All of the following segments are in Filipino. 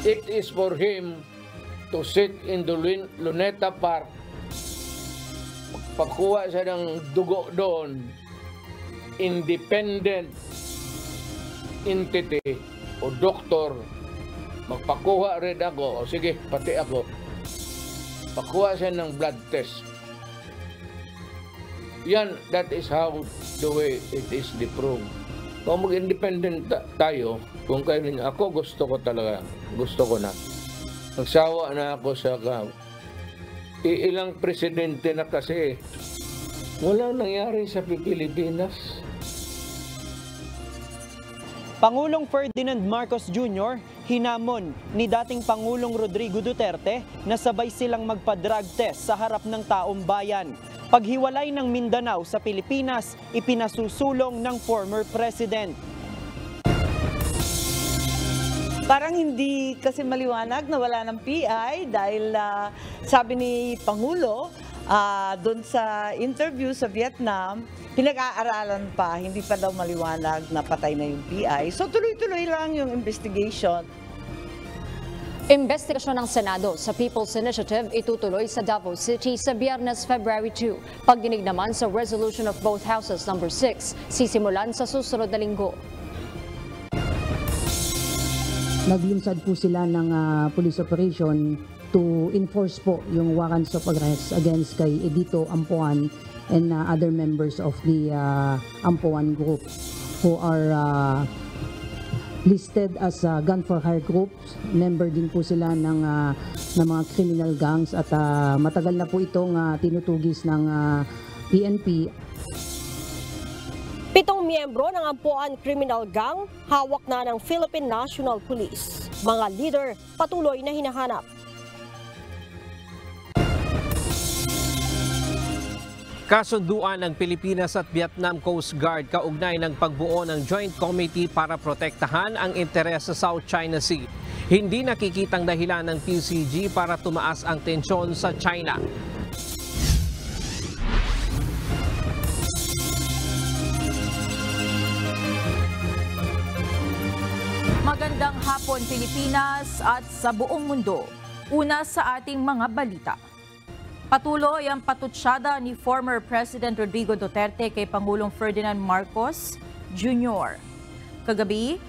It is for him to sit in the Luneta Park, pagkuha siya ng dugo doon, independent entity o doktor, magpakuha rin ako, o sige, pati ako, pakuha siya ng blood test. Yan, that is how the way it is approved. Kung mag-independent tayo, kung kailan ako gusto ko talaga, gusto ko na. Nagsawa na ako sa ilang presidente na kasi walang nangyari sa Pilipinas. Pangulong Ferdinand Marcos Jr. hinamon ni dating Pangulong Rodrigo Duterte na sabay silang magpa-drug test sa harap ng taong bayan. Paghiwalay ng Mindanao sa Pilipinas, ipinasusulong ng former president. Parang hindi kasi maliwanag na wala ng PI dahil sabi ni Pangulo doon sa interview sa Vietnam, pinag-aaralan pa, hindi pa daw maliwanag na patay na yung PI. So tuloy-tuloy lang yung investigation. Investigasyon ng Senado sa People's Initiative itutuloy sa Davao City sa Biyernes, February 2. Pagdinig naman sa resolution of both houses number 6, sisimulan sa susunod na linggo. Naglunsad po sila ng police operation to enforce po yung warrants of arrest against kay Edito Ampuan and other members of the Ampuan group who are listed as gun for hire groups. Member din po sila ng mga criminal gangs at matagal na po itong tinutugis ng PNP. 7 miyembro ng Ampuan Criminal Gang hawak na ng Philippine National Police. Mga leader patuloy na hinahanap. Kasunduan ng Pilipinas at Vietnam Coast Guard kaugnay ng pagbuo ng Joint Committee para protektahan ang interes sa South China Sea. Hindi nakikitang dahilan ng PCG para tumaas ang tensyon sa China. Magandang hapon Pilipinas at sa buong mundo. Una sa ating mga balita. Patuloy ang patutsyada ni former President Rodrigo Duterte kay Pangulong Ferdinand Marcos Jr. Kagabi,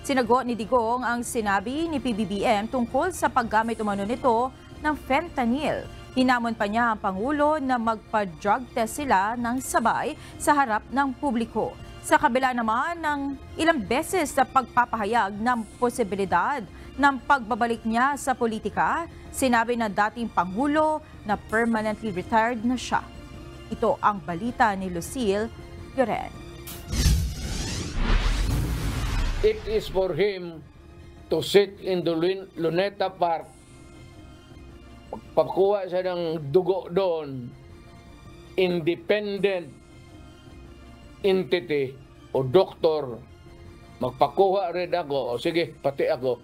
sinagot ni Digong ang sinabi ni PBBM tungkol sa paggamit umano nito ng fentanyl. Hinamon pa niya ang Pangulo na magpa-drug test sila ng sabay sa harap ng publiko. Sa kabila naman ng ilang beses na pagpapahayag ng posibilidad ng pagbabalik niya sa politika, sinabi ng dating Pangulo na permanently retired na siya. Ito ang balita ni Lucille Lloren. It is for him to sit in the Luneta Park, pagkuha siya ng dugo doon, independent entity o doktor, magpakuha rin ako, o sige, pati ako,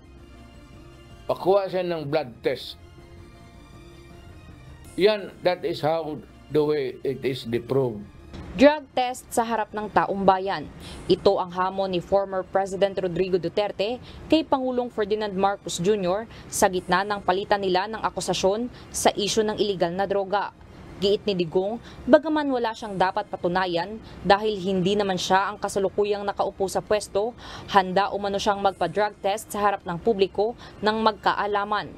pakuha siya ng blood test. Yan, that is how the way it is approved. Drug test sa harap ng taong bayan. Ito ang hamon ni former President Rodrigo Duterte kay Pangulong Ferdinand Marcos Jr. sa gitna ng palitan nila ng akusasyon sa isyu ng iligal na droga. Giit ni Digong, bagaman wala siyang dapat patunayan dahil hindi naman siya ang kasalukuyang nakaupo sa pwesto, handa umano siyang magpa-drug test sa harap ng publiko ng magkaalaman.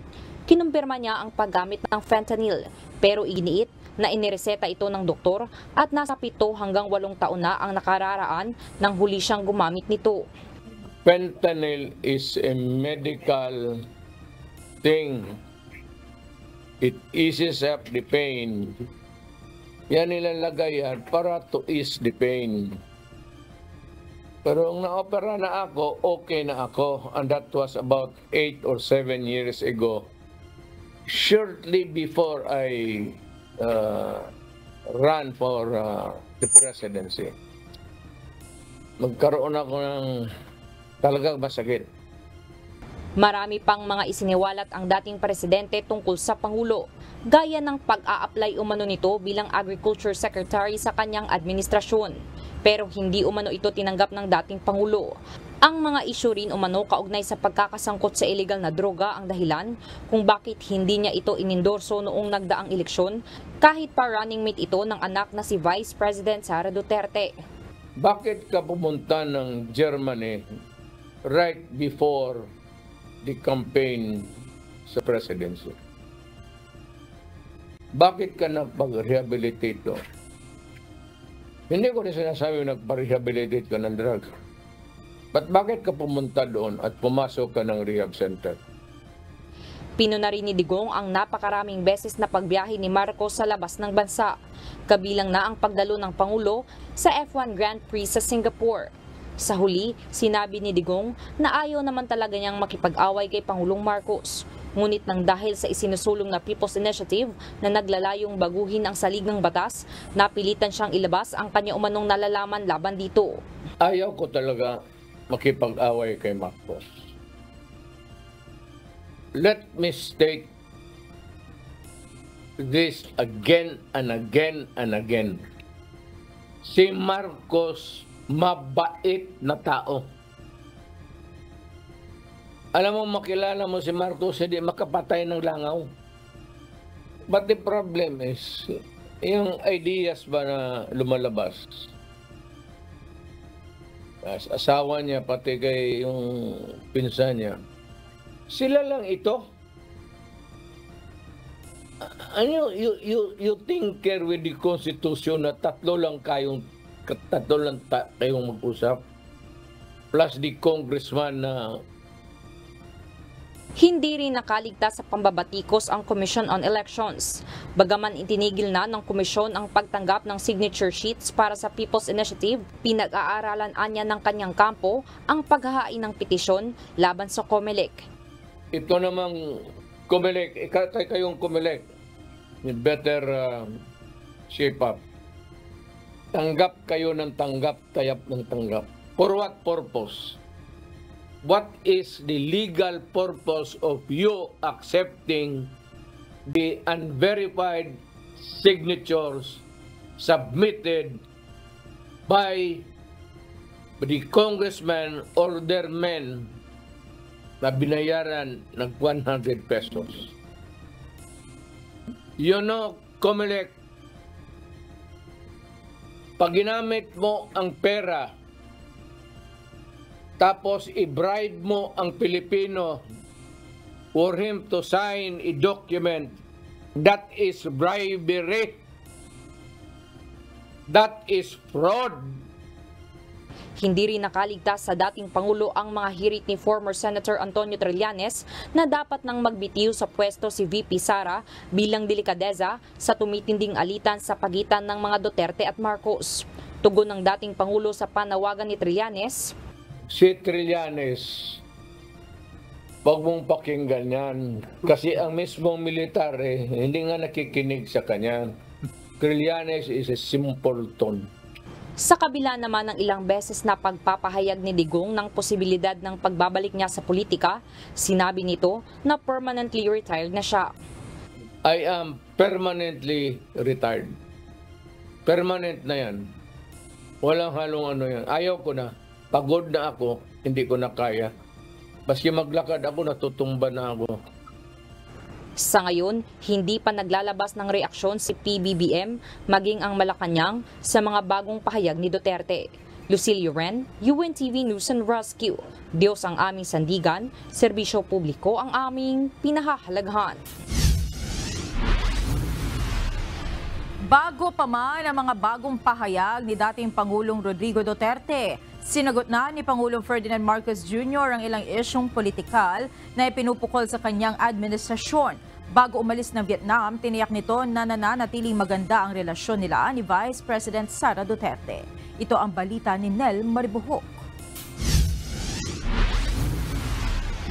Kinumpirma niya ang paggamit ng fentanyl, pero iniit na inireseta ito ng doktor at nasa 7 hanggang 8 taon na ang nakararaan nang huli siyang gumamit nito. Fentanyl is a medical thing. It eases up the pain. Yan nilalagay yan para to ease the pain. Pero nung na-opera na ako, okay na ako. And that was about 8 or 7 years ago. Shortly before I ran for the presidency. Magkaroon ako ng talagang masakit. Marami pang mga isiniwalat ang dating presidente tungkol sa Pangulo, gaya ng pag-a-apply umano nito bilang Agriculture Secretary sa kanyang administrasyon. pero hindi umano ito tinanggap ng dating Pangulo. Ang mga isyu rin umano kaugnay sa pagkakasangkot sa illegal na droga ang dahilan kung bakit hindi niya ito inendorso noong nagdaang eleksyon kahit pa running mate ito ng anak na si Vice President Sara Duterte. Bakit ka pumunta ng Germany right before the campaign sa presidency? Bakit ka nagpag-rehabilitate doon? Hindi ko rin sinasabi nagpa-rehabilitate ka ng drugs. But bakit ka pumunta doon at pumasok ka ng rehab center? Pinuna rin ni Digong ang napakaraming beses na pagbiyahe ni Marcos sa labas ng bansa, kabilang na ang pagdalo ng Pangulo sa F1 Grand Prix sa Singapore. Sa huli, sinabi ni Digong na ayaw naman talaga niyang makipag-away kay Pangulong Marcos. Ngunit nang dahil sa isinusulong na People's Initiative na naglalayong baguhin ang saligang batas, napilitan siyang ilabas ang kanya umanong nalalaman laban dito. Ayaw ko talaga makipag-away kay Marcos. Let me state this again and again and again. Si Marcos mabait na tao. Alam mo, makilala mo si Marcos, hindi makapatay ng langaw. But the problem is, yung ideas ba na lumalabas, asawa niya, pati kay yung pinsan niya, sila lang ito. Ano, you tinker with the Constitution na tatlo lang kayong mag-usap, plus the congressman na Hindi rin nakaligtas sa pambabatikos ang Commission on Elections. Bagaman itinigil na ng komisyon ang pagtanggap ng signature sheets para sa People's Initiative, pinag-aaralan anya ng kanyang kampo ang paghahain ng petisyon laban sa COMELEC. Ito namang COMELEC, kayong COMELEC, you better shape up. Tanggap kayo ng tanggap, tayap ng tanggap. For what purpose? What is the legal purpose of you accepting the unverified signatures submitted by the congressmen or their men na binayaran ng 100 pesos? You know, COMELEC, pag ginamit mo ang pera tapos i-bribe mo ang Pilipino for him to sign a document, that is bribery. That is fraud. Hindi rin nakaligtas sa dating Pangulo ang mga hirit ni former Senator Antonio Trillanes na dapat nang magbitiw sa pwesto si VP Sara bilang delikadeza sa tumitinding alitan sa pagitan ng mga Duterte at Marcos. Tugon ng dating Pangulo sa panawagan ni Trillanes, si Trillanes, wag mong pakinggan yan. Kasi ang mismong militar hindi nga nakikinig sa kanya. Trillanes is a simpleton. Sa kabila naman ng ilang beses na pagpapahayag ni Digong ng posibilidad ng pagbabalik niya sa politika, sinabi nito na permanently retired na siya. I am permanently retired. Permanent na yan. Walang halong ano yan. Ayaw ko na. Pagod na ako, hindi ko na kaya. Baski maglakad ako, natutumba na ako. Sa ngayon, hindi pa naglalabas ng reaksyon si PBBM maging ang Malacanang sa mga bagong pahayag ni Duterte. Lucilio Ren, UNTV News and Rescue. Diyos ang aming sandigan, serbisyo publiko ang aming pinahahalagahan. Bago pa man ang mga bagong pahayag ni dating Pangulong Rodrigo Duterte, sinagot na ni Pangulong Ferdinand Marcos Jr. ang ilang isyong politikal na ipinupukol sa kanyang administrasyon. Bago umalis ng Vietnam, tiniyak nito na nananatiling maganda ang relasyon nila ni Vice President Sara Duterte. Ito ang balita ni Nel Maribuhok.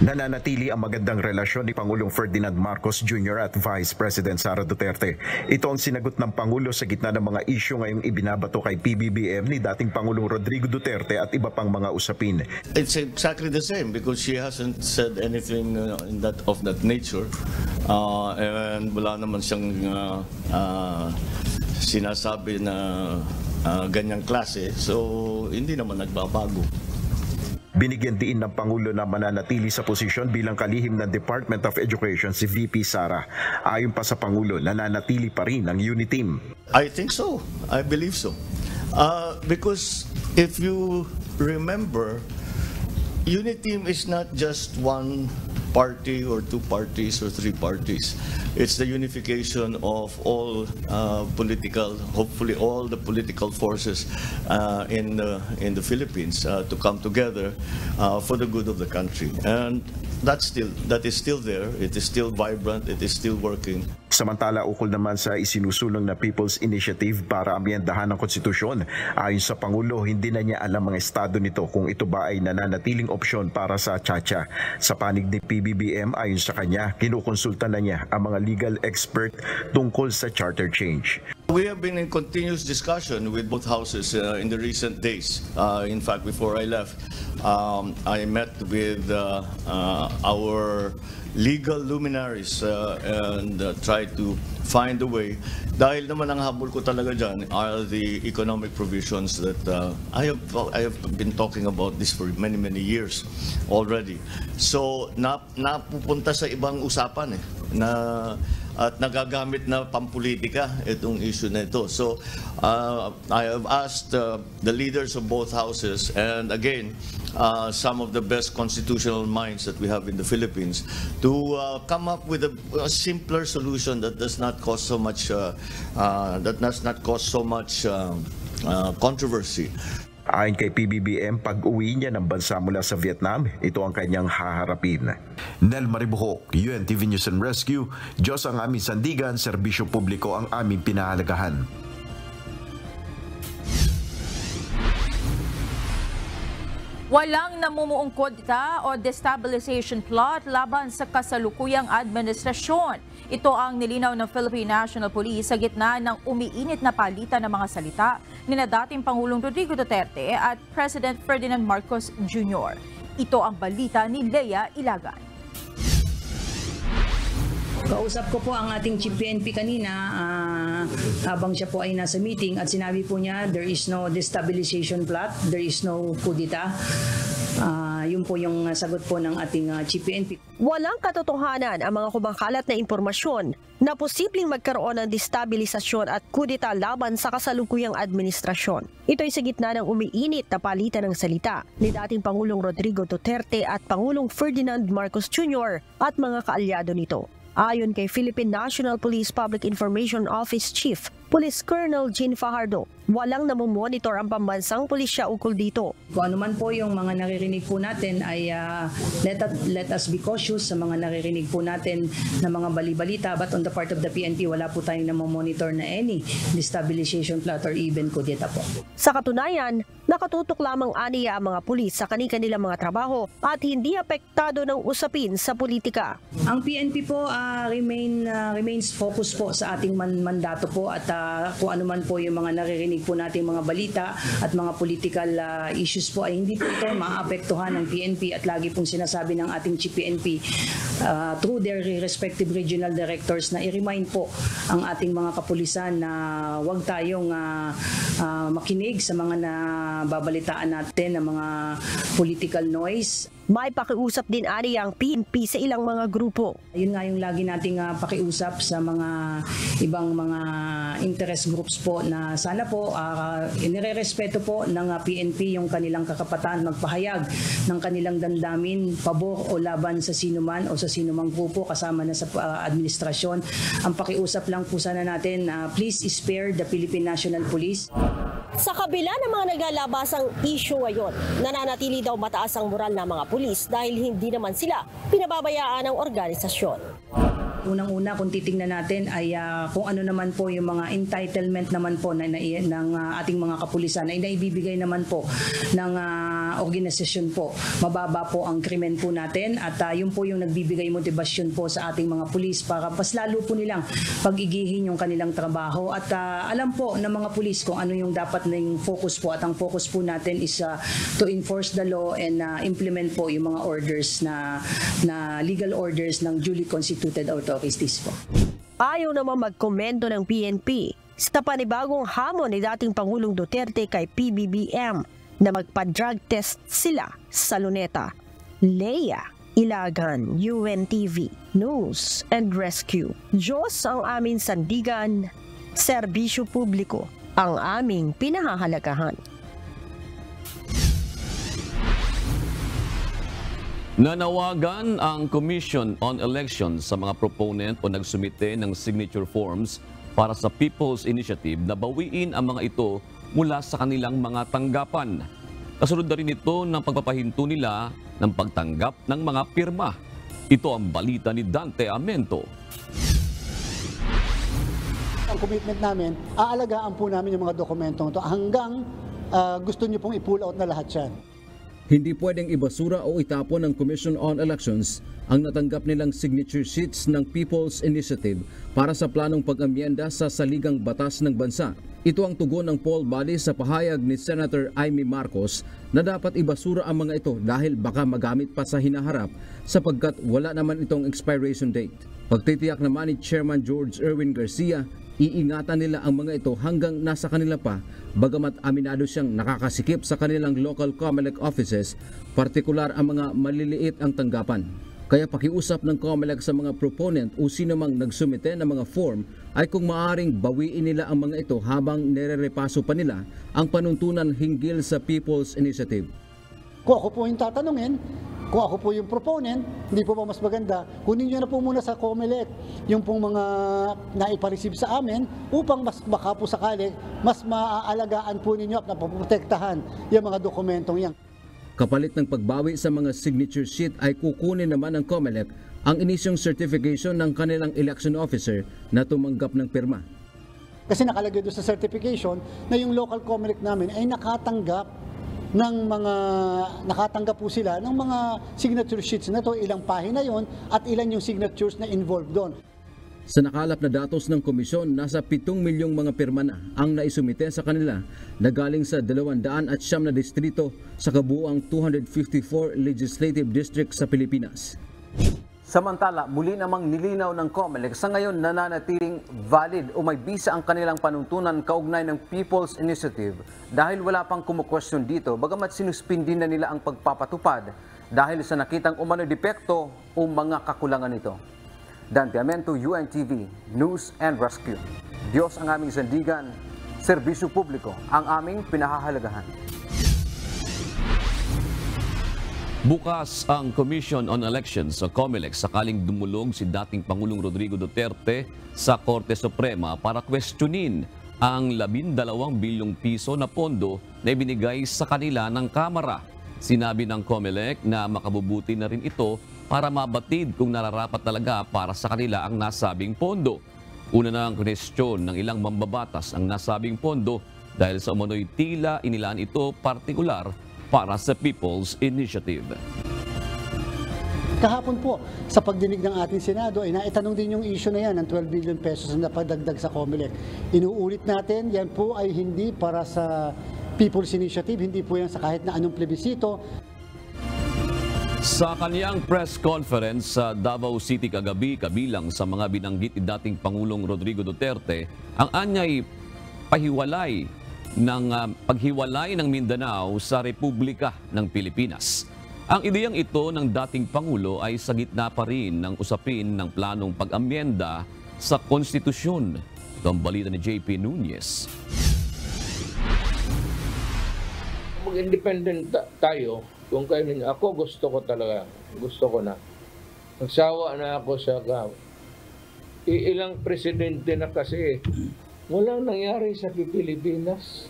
Nananatili ang magandang relasyon ni Pangulong Ferdinand Marcos Jr. at Vice President Sara Duterte. Ito ang sinagot ng Pangulo sa gitna ng mga isyu ngayong ibinabato kay PBBM ni dating Pangulong Rodrigo Duterte at iba pang mga usapin. It's exactly the same because she hasn't said anything of that nature. And wala naman siyang sinasabi na ganyang klase. So, hindi naman nagbabago. Binigyan din ng Pangulo na mananatili sa posisyon bilang kalihim ng Department of Education si VP Sara. Ayon pa sa Pangulo, nananatili pa rin ang UNITEAM. I think so. I believe so. Because if you remember, UNITEAM is not just one party or two parties or three parties. It's the unification of all hopefully all the political forces in the Philippines to come together for the good of the country. And that is still there. It is still vibrant. It is still working. Samantala, ukol naman sa isinusulong na People's Initiative para amyendahan ng konstitusyon. Ayon sa Pangulo, hindi na niya alam mga estado nito kung ito ba ay nananatiling opsyon para sa Chacha. Sa panig ni PBBM, ayon sa kanya, kinukonsulta na niya ang mga legal expert tungkol sa charter change. We have been in continuous discussion with both houses in the recent days. In fact, before I left, I met with our legal luminaries and try to find a way. Dahil naman ang habol ko talaga dyan are the economic provisions that I have been talking about this for many years already. So napupunta sa ibang usapan at nagagamit na pampolitika itong issue na ito. So I have asked the leaders of both houses and again some of the best constitutional minds that we have in the Philippines to come up with a simpler solution that does not cause so much controversy. Ayon kay PBBM, pag-uwi niya ng bansa mula sa Vietnam, ito ang kanyang haharapin. Nel Maribuhok, UNTV News and Rescue, Diyos ang aming sandigan, serbisyo publiko ang aming pinahalagahan. Walang namumuong kodita o destabilization plot laban sa kasalukuyang administrasyon. Ito ang nilinaw ng Philippine National Police sa gitna ng umiinit na palitan ng mga salita ni dating Pangulong Rodrigo Duterte at President Ferdinand Marcos Jr. Ito ang balita ni Lea Ilagan. Kausap ko po ang ating Chief PNP kanina habang siya po ay nasa meeting at sinabi po niya there is no destabilization plot, there is no kudita. Yun po yung sagot po ng ating Chief PNP. Walang katotohanan ang mga kumakalat na impormasyon na posibleng magkaroon ng destabilisasyon at kudeta laban sa kasalukuyang administrasyon. Ito'y sa gitna ng umiinit na palitan ng salita ni dating Pangulong Rodrigo Duterte at Pangulong Ferdinand Marcos Jr. at mga kaalyado nito. Ayon kay Philippine National Police Public Information Office Chief Police Colonel Jean Fajardo, walang namomonitor ang pambansang pulisya ukol dito. Kung ano man po yung mga naririnig po natin ay let us be cautious sa mga naririnig po natin na mga bali-balita, but on the part of the PNP wala po tayong namomonitor na any destabilization plot or even kudeta po. Sa katunayan, nakatutok lamang aniya ang mga pulis sa kani-kanilang mga trabaho at hindi apektado ng usapin sa politika. Ang PNP po remains focused po sa ating mandato po at kung ano man po yung mga naririnig po nating mga balita at mga political issues po ay hindi po ito maapektuhan ng PNP at lagi pong sinasabi ng ating Chief PNP through their respective regional directors na i-remind po ang ating mga kapulisan na huwag tayong makinig sa mga nababalitaan natin ng mga political noise. May pakiusap din aniya ang PNP sa ilang mga grupo. Yun nga yung lagi nating pakiusap sa mga ibang mga interest groups po na sana po inirerespeto po ng PNP yung kanilang kakapatan magpahayag ng kanilang damdamin pabor o laban sa sinuman o sa sinumang grupo kasama na sa administrasyon. Ang pakiusap lang po sana natin, please spare the Philippine National Police. Sa kabila ng mga naglalabasang issue ngayon, nananatili daw mataas ang moral ng mga pulis dahil hindi naman sila pinababayaan ng organisasyon. Unang-una kung titingnan natin ay kung ano naman po yung mga entitlement naman po ng ating mga kapulisan ay naibibigay naman po ng organisasyon po. Mababa po ang krimen po natin at yun po yung nagbibigay motivasyon po sa ating mga pulis para mas lalo po nilang pag-igihin yung kanilang trabaho at alam po ng mga pulis kung ano yung dapat na yung focus po at ang focus po natin is to enforce the law and implement po yung mga orders na legal orders ng duly constituted authorities po. Ayaw naman magkomento ng PNP sa panibagong hamon ni dating Pangulong Duterte kay PBBM na magpa-drug test sila sa Luneta. Leia Ilagan, UNTV, News and Rescue. Diyos ang aming sandigan, serbisyo publiko ang aming pinahahalagahan. Nanawagan ang Commission on Elections sa mga proponent o nagsumite ng signature forms para sa People's Initiative na bawiin ang mga ito mula sa kanilang mga tanggapan. Kasunod na rin ito ng pagpapahinto nila ng pagtanggap ng mga pirma. Ito ang balita ni Dante Amento. Ang commitment namin, aalagaan po namin yung mga dokumentong ito hanggang gusto nyo pong i-pull out na lahat yan. Hindi pwedeng ibasura o itapon ng Commission on Elections ang natanggap nilang signature sheets ng People's Initiative para sa planong pag-amyenda sa saligang batas ng bansa. Ito ang tugon ng poll body sa pahayag ni Senator Amy Marcos na dapat ibasura ang mga ito dahil baka magamit pa sa hinaharap sapagkat wala naman itong expiration date. Pagtitiyak naman ni Chairman George Erwin Garcia, iingatan nila ang mga ito hanggang nasa kanila pa, bagamat aminado siyang nakakasikip sa kanilang local COMELEC offices, partikular ang mga maliliit ang tanggapan. Kaya pakiusap ng COMELEC sa mga proponent o sino mang nagsumite ng mga form ay kung maaring bawiin nila ang mga ito habang nire-repaso pa nila ang panuntunan hinggil sa People's Initiative. Kung ako po yung tatanungin, kung ako po yung proponent, hindi po ba mas maganda, kunin nyo na po muna sa COMELEC yung pong mga naipareceive sa amin upang mas baka po sakali, mas maaalagaan po ninyo at napoprotektahan yung mga dokumentong yan. Kapalit ng pagbawi sa mga signature sheet ay kukunin naman ng COMELEC ang inisyong certification ng kanilang election officer na tumanggap ng pirma. Kasi nakalagay doon sa certification na yung local COMELEC namin ay nakatanggap po sila ng mga signature sheets na to, ilang pahina yon at ilan yung signatures na involved doon. Sa nakalap na datos ng komisyon, nasa 7 milyong mga pirma na ang naisumite sa kanila na galing sa 209 na distrito sa kabuuang 254 legislative districts sa Pilipinas. Samantala, muli namang nilinaw ng COMELEC sa ngayon nananatiling valid o may bisa ang kanilang panuntunan kaugnay ng People's Initiative dahil wala pang kumukwestiyon dito bagamat sinuspindi na nila ang pagpapatupad dahil sa nakitang umano depekto o mga kakulangan nito. Dante Amento, UNTV, News and Rescue. Diyos ang aming sandigan, serbisyo publiko ang aming pinahahalagahan. Bukas ang Commission on Elections sa COMELEC sakaling dumulog si dating Pangulong Rodrigo Duterte sa Korte Suprema para questionin ang 12 bilyong piso na pondo na ibinigay sa kanila ng Kamara. Sinabi ng COMELEC na makabubuti na rin ito para mabatid kung nararapat talaga para sa kanila ang nasabing pondo. Una na ang kwestiyon ng ilang mambabatas ang nasabing pondo dahil sa umano'y tila inilaan ito partikular para sa People's Initiative. Kahapon po, sa pagdinig ng ating Senado, ay naitanong din yung issue na yan ng 12 billion pesos na napadagdag sa COMELEC. Inuulit natin, yan po ay hindi para sa People's Initiative, hindi po yan sa kahit na anong plebisito. Sa kanyang press conference sa Davao City kagabi, kabilang sa mga binanggit ni dating Pangulong Rodrigo Duterte, ang anyay paghiwalay ng Mindanao sa Republika ng Pilipinas. Ang ideyang ito ng dating Pangulo ay sa gitna pa rin ng usapin ng planong pag-amyenda sa konstitusyon. Ito ang balita ni JP Nunez. Mag-independent tayo. Kung kayo ako, gusto ko na. Nagsawa na ako sa ilang presidente na kasi walang nangyari sa Pilipinas.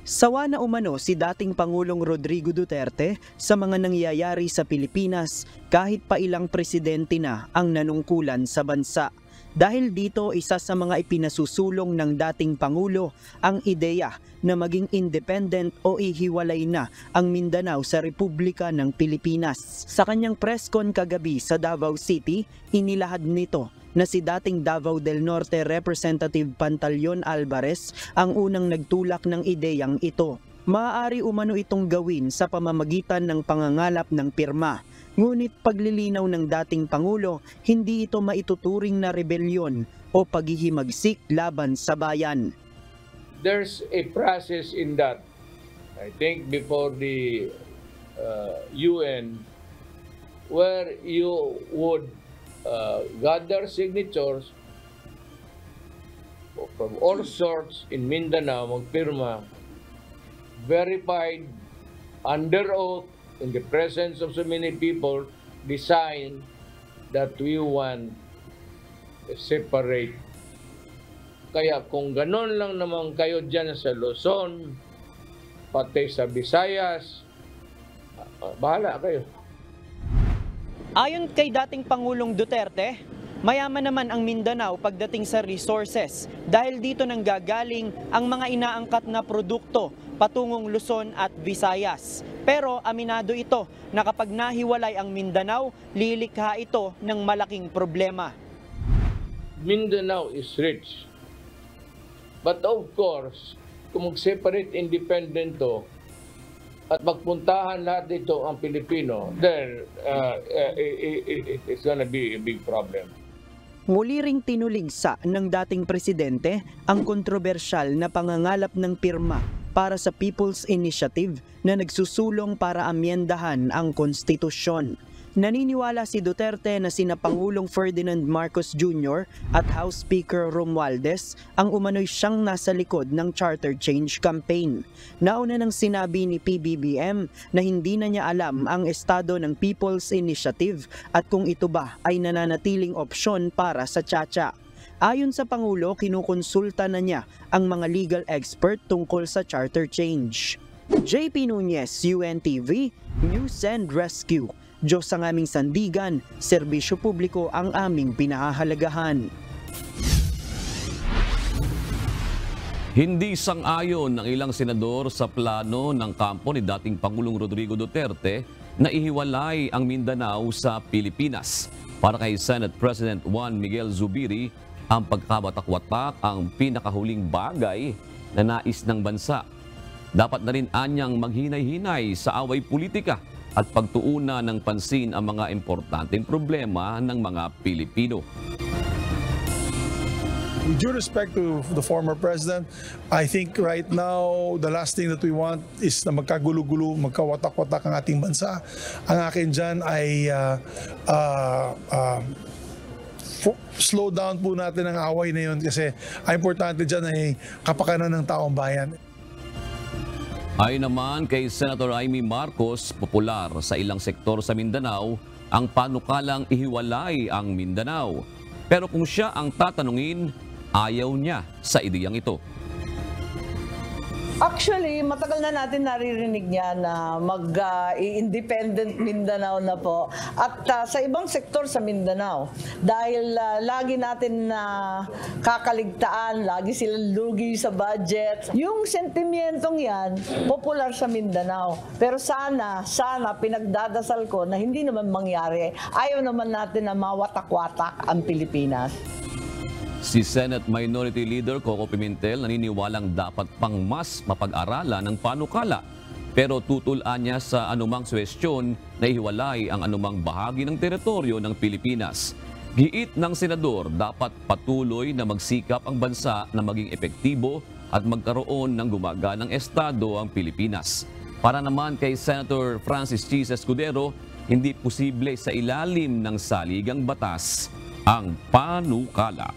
Sawa na umano si dating Pangulong Rodrigo Duterte sa mga nangyayari sa Pilipinas kahit pa ilang presidente na ang nanungkulan sa bansa. Dahil dito, isa sa mga ipinasusulong ng dating Pangulo ang ideya na maging independent o ihiwalay na ang Mindanao sa Republika ng Pilipinas. Sa kanyang press con kagabi sa Davao City, inilahad nito na si dating Davao del Norte Representative Pantaleon Alvarez ang unang nagtulak ng ideyang ito. maaari umano itong gawin sa pamamagitan ng pangangalap ng pirma. Ngunit paglilinaw ng dating Pangulo, hindi ito maituturing na rebelyon o paghihimagsik laban sa bayan. There's a process in that. I think before the UN, where you would gather signatures from all sorts in Mindanao, magpirma, verified under oath in the presence of so many people, decide that we want a separate. Kaya kung ganon lang naman kayo dyan sa Luzon, pati sa Visayas, bahala kayo. Ayon kay dating Pangulong Duterte, mayaman naman ang Mindanao pagdating sa resources dahil dito nang gagaling ang mga inaangkat na produkto patungong Luzon at Visayas. Pero aminado ito na kapag nahiwalay ang Mindanao, lilikha ito ng malaking problema. Mindanao is rich. But of course, kung mag-separate independent to at magpuntahan lahat dito ang Pilipino, then it's gonna be a big problem. Muli ring tinuligsa ng dating presidente ang kontrobersyal na pangangalap ng pirma para sa People's Initiative na nagsusulong para amyendahan ang konstitusyon. Naniniwala si Duterte na sina Pangulong Ferdinand Marcos Jr. at House Speaker Romualdez ang umano'y siyang nasa likod ng charter change campaign. Nauna nang sinabi ni PBBM na hindi na niya alam ang estado ng People's Initiative at kung ito ba ay nananatiling opsyon para sa Tsa-Tsa. Ayon sa Pangulo, kinukonsulta na niya ang mga legal expert tungkol sa charter change. JP Nunez, UNTV, News and Rescue. Diyos ang aming sandigan, serbisyo publiko ang aming pinahahalagahan. Hindi sang-ayon ng ilang senador sa plano ng kampo ni dating Pangulong Rodrigo Duterte na ihiwalay ang Mindanao sa Pilipinas. Para kay Senate President Juan Miguel Zubiri, ang pagkawatak-watak ang pinakahuling bagay na nais ng bansa. Dapat na rin anyang maghinay-hinay sa away politika at pagtuunan ng pansin ang mga importanteng problema ng mga Pilipino. With due respect to the former president, I think right now the last thing that we want is na magkagulo-gulo, magkawatak-watak ang ating bansa. Ang akin dyan ay slow down po natin ang away na yun kasi ang importante dyan ay kapakanan ng taong bayan. Ayon naman kay Senator Amy Marcos, popular sa ilang sektor sa Mindanao ang panukalang ihiwalay ang Mindanao. Pero kung siya ang tatanungin, ayaw niya sa ideyang ito. Actually, matagal na natin naririnig niya na mag-independent Mindanao na po. At sa ibang sektor sa Mindanao, dahil lagi natin kakaligtaan, lagi silang lugi sa budget. Yung sentimentong yan, popular sa Mindanao. Pero sana pinagdadasal ko na hindi naman mangyari. Ayaw naman natin na mawatak-watak ang Pilipinas. Si Senate Minority Leader Coco Pimentel naniniwalang dapat pang mas mapag-aralan ng panukala. Pero tutulaan niya sa anumang suwestyon na ihiwalay ang anumang bahagi ng teritoryo ng Pilipinas. Giit ng senador, dapat patuloy na magsikap ang bansa na maging epektibo at magkaroon ng gumaganang estado ang Pilipinas. Para naman kay Senator Francis Chis Escudero, hindi posible sa ilalim ng saligang batas ang panukala.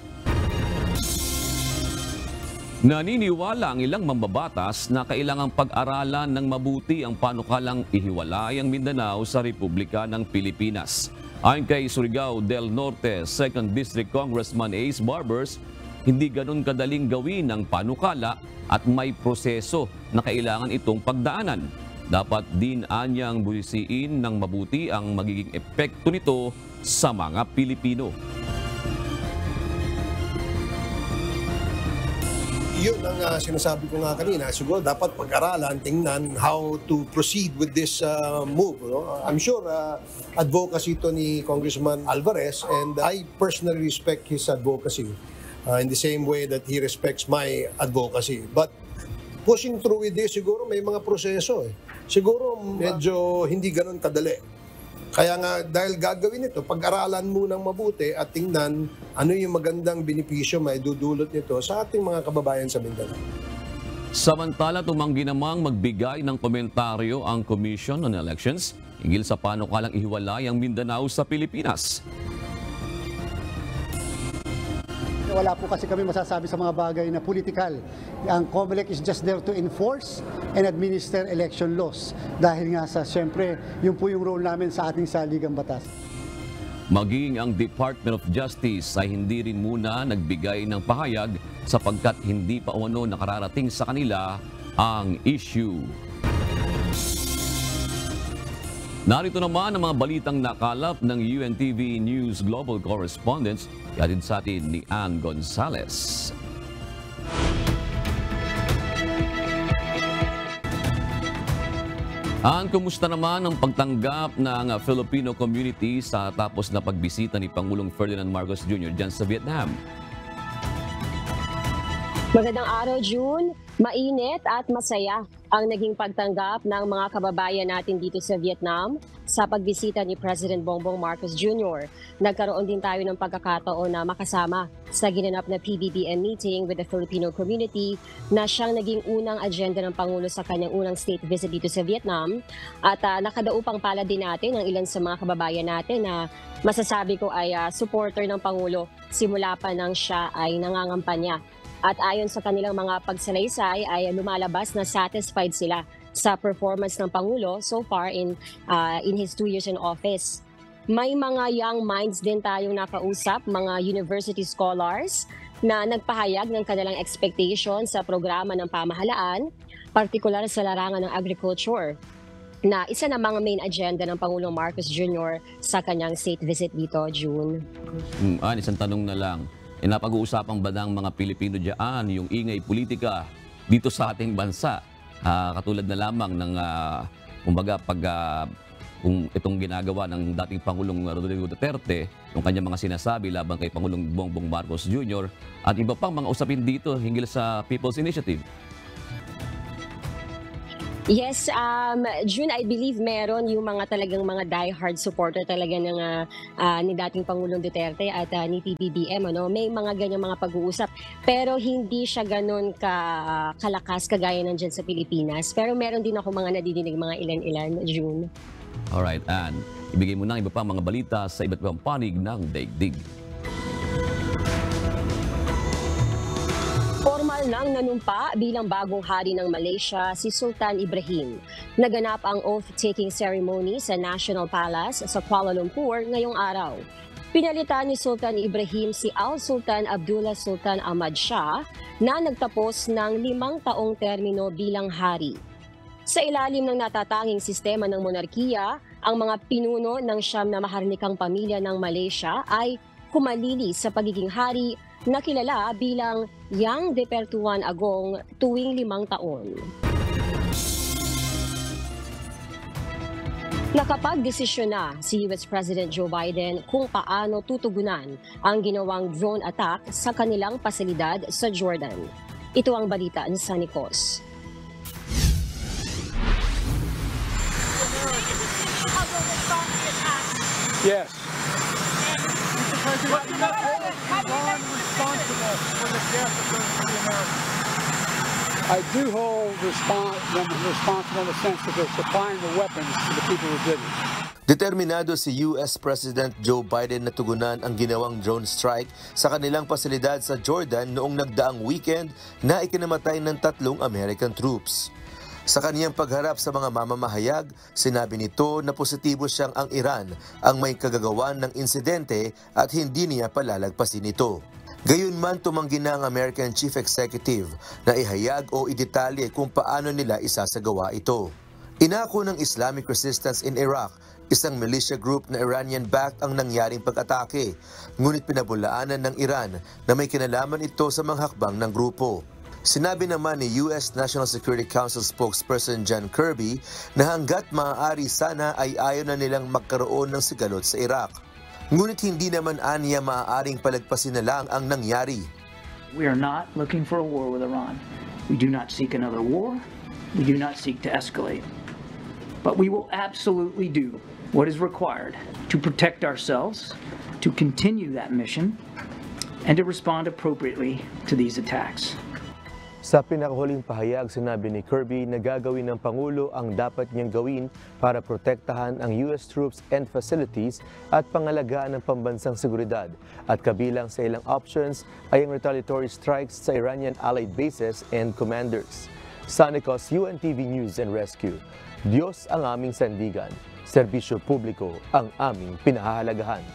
Naniniwala ang ilang mambabatas na kailangang pag-aralan ng mabuti ang panukalang ihiwalay ang Mindanao sa Republika ng Pilipinas. Ayon kay Surigao del Norte 2nd District Congressman Ace Barbers, hindi ganun kadaling gawin ang panukala at may proseso na kailangan itong pagdaanan. Dapat din anyang busisiin ng mabuti ang magiging epekto nito sa mga Pilipino. Yun ang sinasabi ko nga kanina. Siguro dapat pag-aralan, tingnan how to proceed with this move. No? I'm sure advocacy to ni Congressman Alvarez, and I personally respect his advocacy in the same way that he respects my advocacy. But pushing through with this, siguro may mga proseso eh. Siguro medyo hindi ganun kadali. Kaya nga, dahil gagawin ito, pag-aralan munang mabuti at tingnan ano yung magandang benepisyo may dudulot nito sa ating mga kababayan sa Mindanao. Samantala, tumanggi namang magbigay ng komentaryo ang Commission on Elections hinggil sa panukalang ihiwalay ang Mindanao sa Pilipinas. Wala po kasi kami masasabi sa mga bagay na political. Ang COMELEC is just there to enforce and administer election laws. Dahil nga sa, siyempre, yun po yung role namin sa ating saligang batas. Maging ang Department of Justice ay hindi rin muna nagbigay ng pahayag sapagkat hindi pa umano nakararating sa kanila ang issue. Narito naman ang mga balitang nakalap ng UNTV News Global Correspondents, yatid sa atin ni Ann Gonzalez. Ann, kumusta naman ang pagtanggap ng Filipino community sa tapos na pagbisita ni Pangulong Ferdinand Marcos Jr. dyan sa Vietnam? Magandang araw, June. Mainit at masaya ang naging pagtanggap ng mga kababayan natin dito sa Vietnam sa pagbisita ni President Bongbong Marcos Jr. Nagkaroon din tayo ng pagkakataon na makasama sa ginanap na PBBM meeting with the Filipino community na siyang naging unang agenda ng Pangulo sa kanyang unang state visit dito sa Vietnam. At nakadaupang pala din natin ang ilan sa mga kababayan natin na masasabi ko ay supporter ng Pangulo simula pa nang siya ay nangangampanya. At ayon sa kanilang mga pagsalaysay ay lumalabas na satisfied sila sa performance ng Pangulo so far in his 2 years in office. May mga young minds din tayong nakausap, mga university scholars na nagpahayag ng kanilang expectation sa programa ng pamahalaan, partikular sa larangan ng agriculture, na isa na mga main agenda ng Pangulong Marcos Jr. sa kanyang state visit dito, June. Isang tanong na lang. Napag-uusapan ba ng mga Pilipino dyan yung ingay politika dito sa ating bansa? Katulad na lamang ng kumbaga kung itong ginagawa ng dating Pangulong Rodrigo Duterte, yung kanyang mga sinasabi laban kay Pangulong Bongbong Marcos Jr. at iba pang mga usapin dito hinggil sa People's Initiative. Yes, June, I believe meron yung mga talagang mga die-hard supporter talaga ng ni dating Pangulong Duterte at ni PBBM. Ano? May mga ganyang mga pag-uusap. Pero hindi siya ganun kalakas kagaya ng dyan sa Pilipinas. Pero meron din ako mga nadidinig mga ilan-ilan, June. Alright, Ann. Ibigay mo na iba pang mga balita sa iba't ibang panig ng daigdig. Formal nang nanumpa bilang bagong hari ng Malaysia si Sultan Ibrahim. Naganap ang oath-taking ceremony sa National Palace sa Kuala Lumpur ngayong araw. Pinalitan ni Sultan Ibrahim si Al-Sultan Abdullah Sultan Ahmad Shah na nagtapos ng 5 taong termino bilang hari. Sa ilalim ng natatanging sistema ng monarkiya, ang mga pinuno ng 9 na maharlikang pamilya ng Malaysia ay kumalili sa pagiging hari na kilala bilang Yang de Pertuan Agong tuwing 5 taon. Nakapag-desisyon na si US President Joe Biden kung paano tutugunan ang ginawang drone attack sa kanilang pasilidad sa Jordan. Ito ang balita ni Sunny Cos. Yes. Mr. President, responsible for the death of those 3 Americans. I do hold them responsible in the sense that they're supplying the weapons to the people who did it. Determinado si US President Joe Biden na tugunan ang ginawang drone strike sa kanilang pasilidad sa Jordan noong nagdaang weekend na ikinamatay ng 3 American troops. Sa kaniyang pagharap sa mga mamamahayag, sinabi nito na positibo siyang ang Iran ang may kagagawan ng insidente at hindi niya palalagpasin ito. Gayunman, tumanggi na ang American Chief Executive na ihayag o idetalye kung paano nila isasagawa ito. Inako ng Islamic Resistance in Iraq, isang militia group na Iranian-backed ang nangyaring pag-atake, ngunit pinabulaanan ng Iran na may kinalaman ito sa mga hakbang ng grupo. Sinabi naman ni US National Security Council spokesperson John Kirby na hanggat maaari sana ay ayaw na nilang magkaroon ng sigalot sa Iraq. Ngunit hindi naman aniya maaaring palagpasin na lang ang nangyari. We are not looking for a war with Iran. We do not seek another war. We do not seek to escalate. But we will absolutely do what is required to protect ourselves, to continue that mission, and to respond appropriately to these attacks. Sa pinakahuling pahayag, sinabi ni Kirby na gagawin ng Pangulo ang dapat niyang gawin para protektahan ang US troops and facilities at pangalagaan ng pambansang seguridad. At kabilang sa ilang options ay ang retaliatory strikes sa Iranian allied bases and commanders. Sanicos, UNTV News and Rescue. Diyos ang aming sandigan. Serbisyo publiko ang aming pinahahalagahan.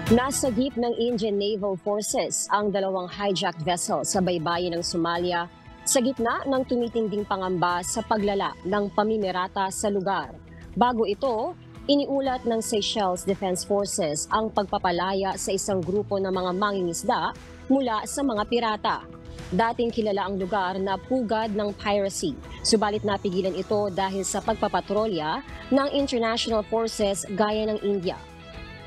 Nasa gip ng Indian Naval Forces ang dalawang hijacked vessel sa baybayin ng Somalia sa gitna ng tumitinding pangamba sa paglala ng pamimirata sa lugar. Bago ito, iniulat ng Seychelles Defense Forces ang pagpapalaya sa isang grupo ng mga mangingisda mula sa mga pirata. Dating kilala ang lugar na pugad ng piracy, subalit napigilan ito dahil sa pagpapatrolya ng international forces gaya ng India.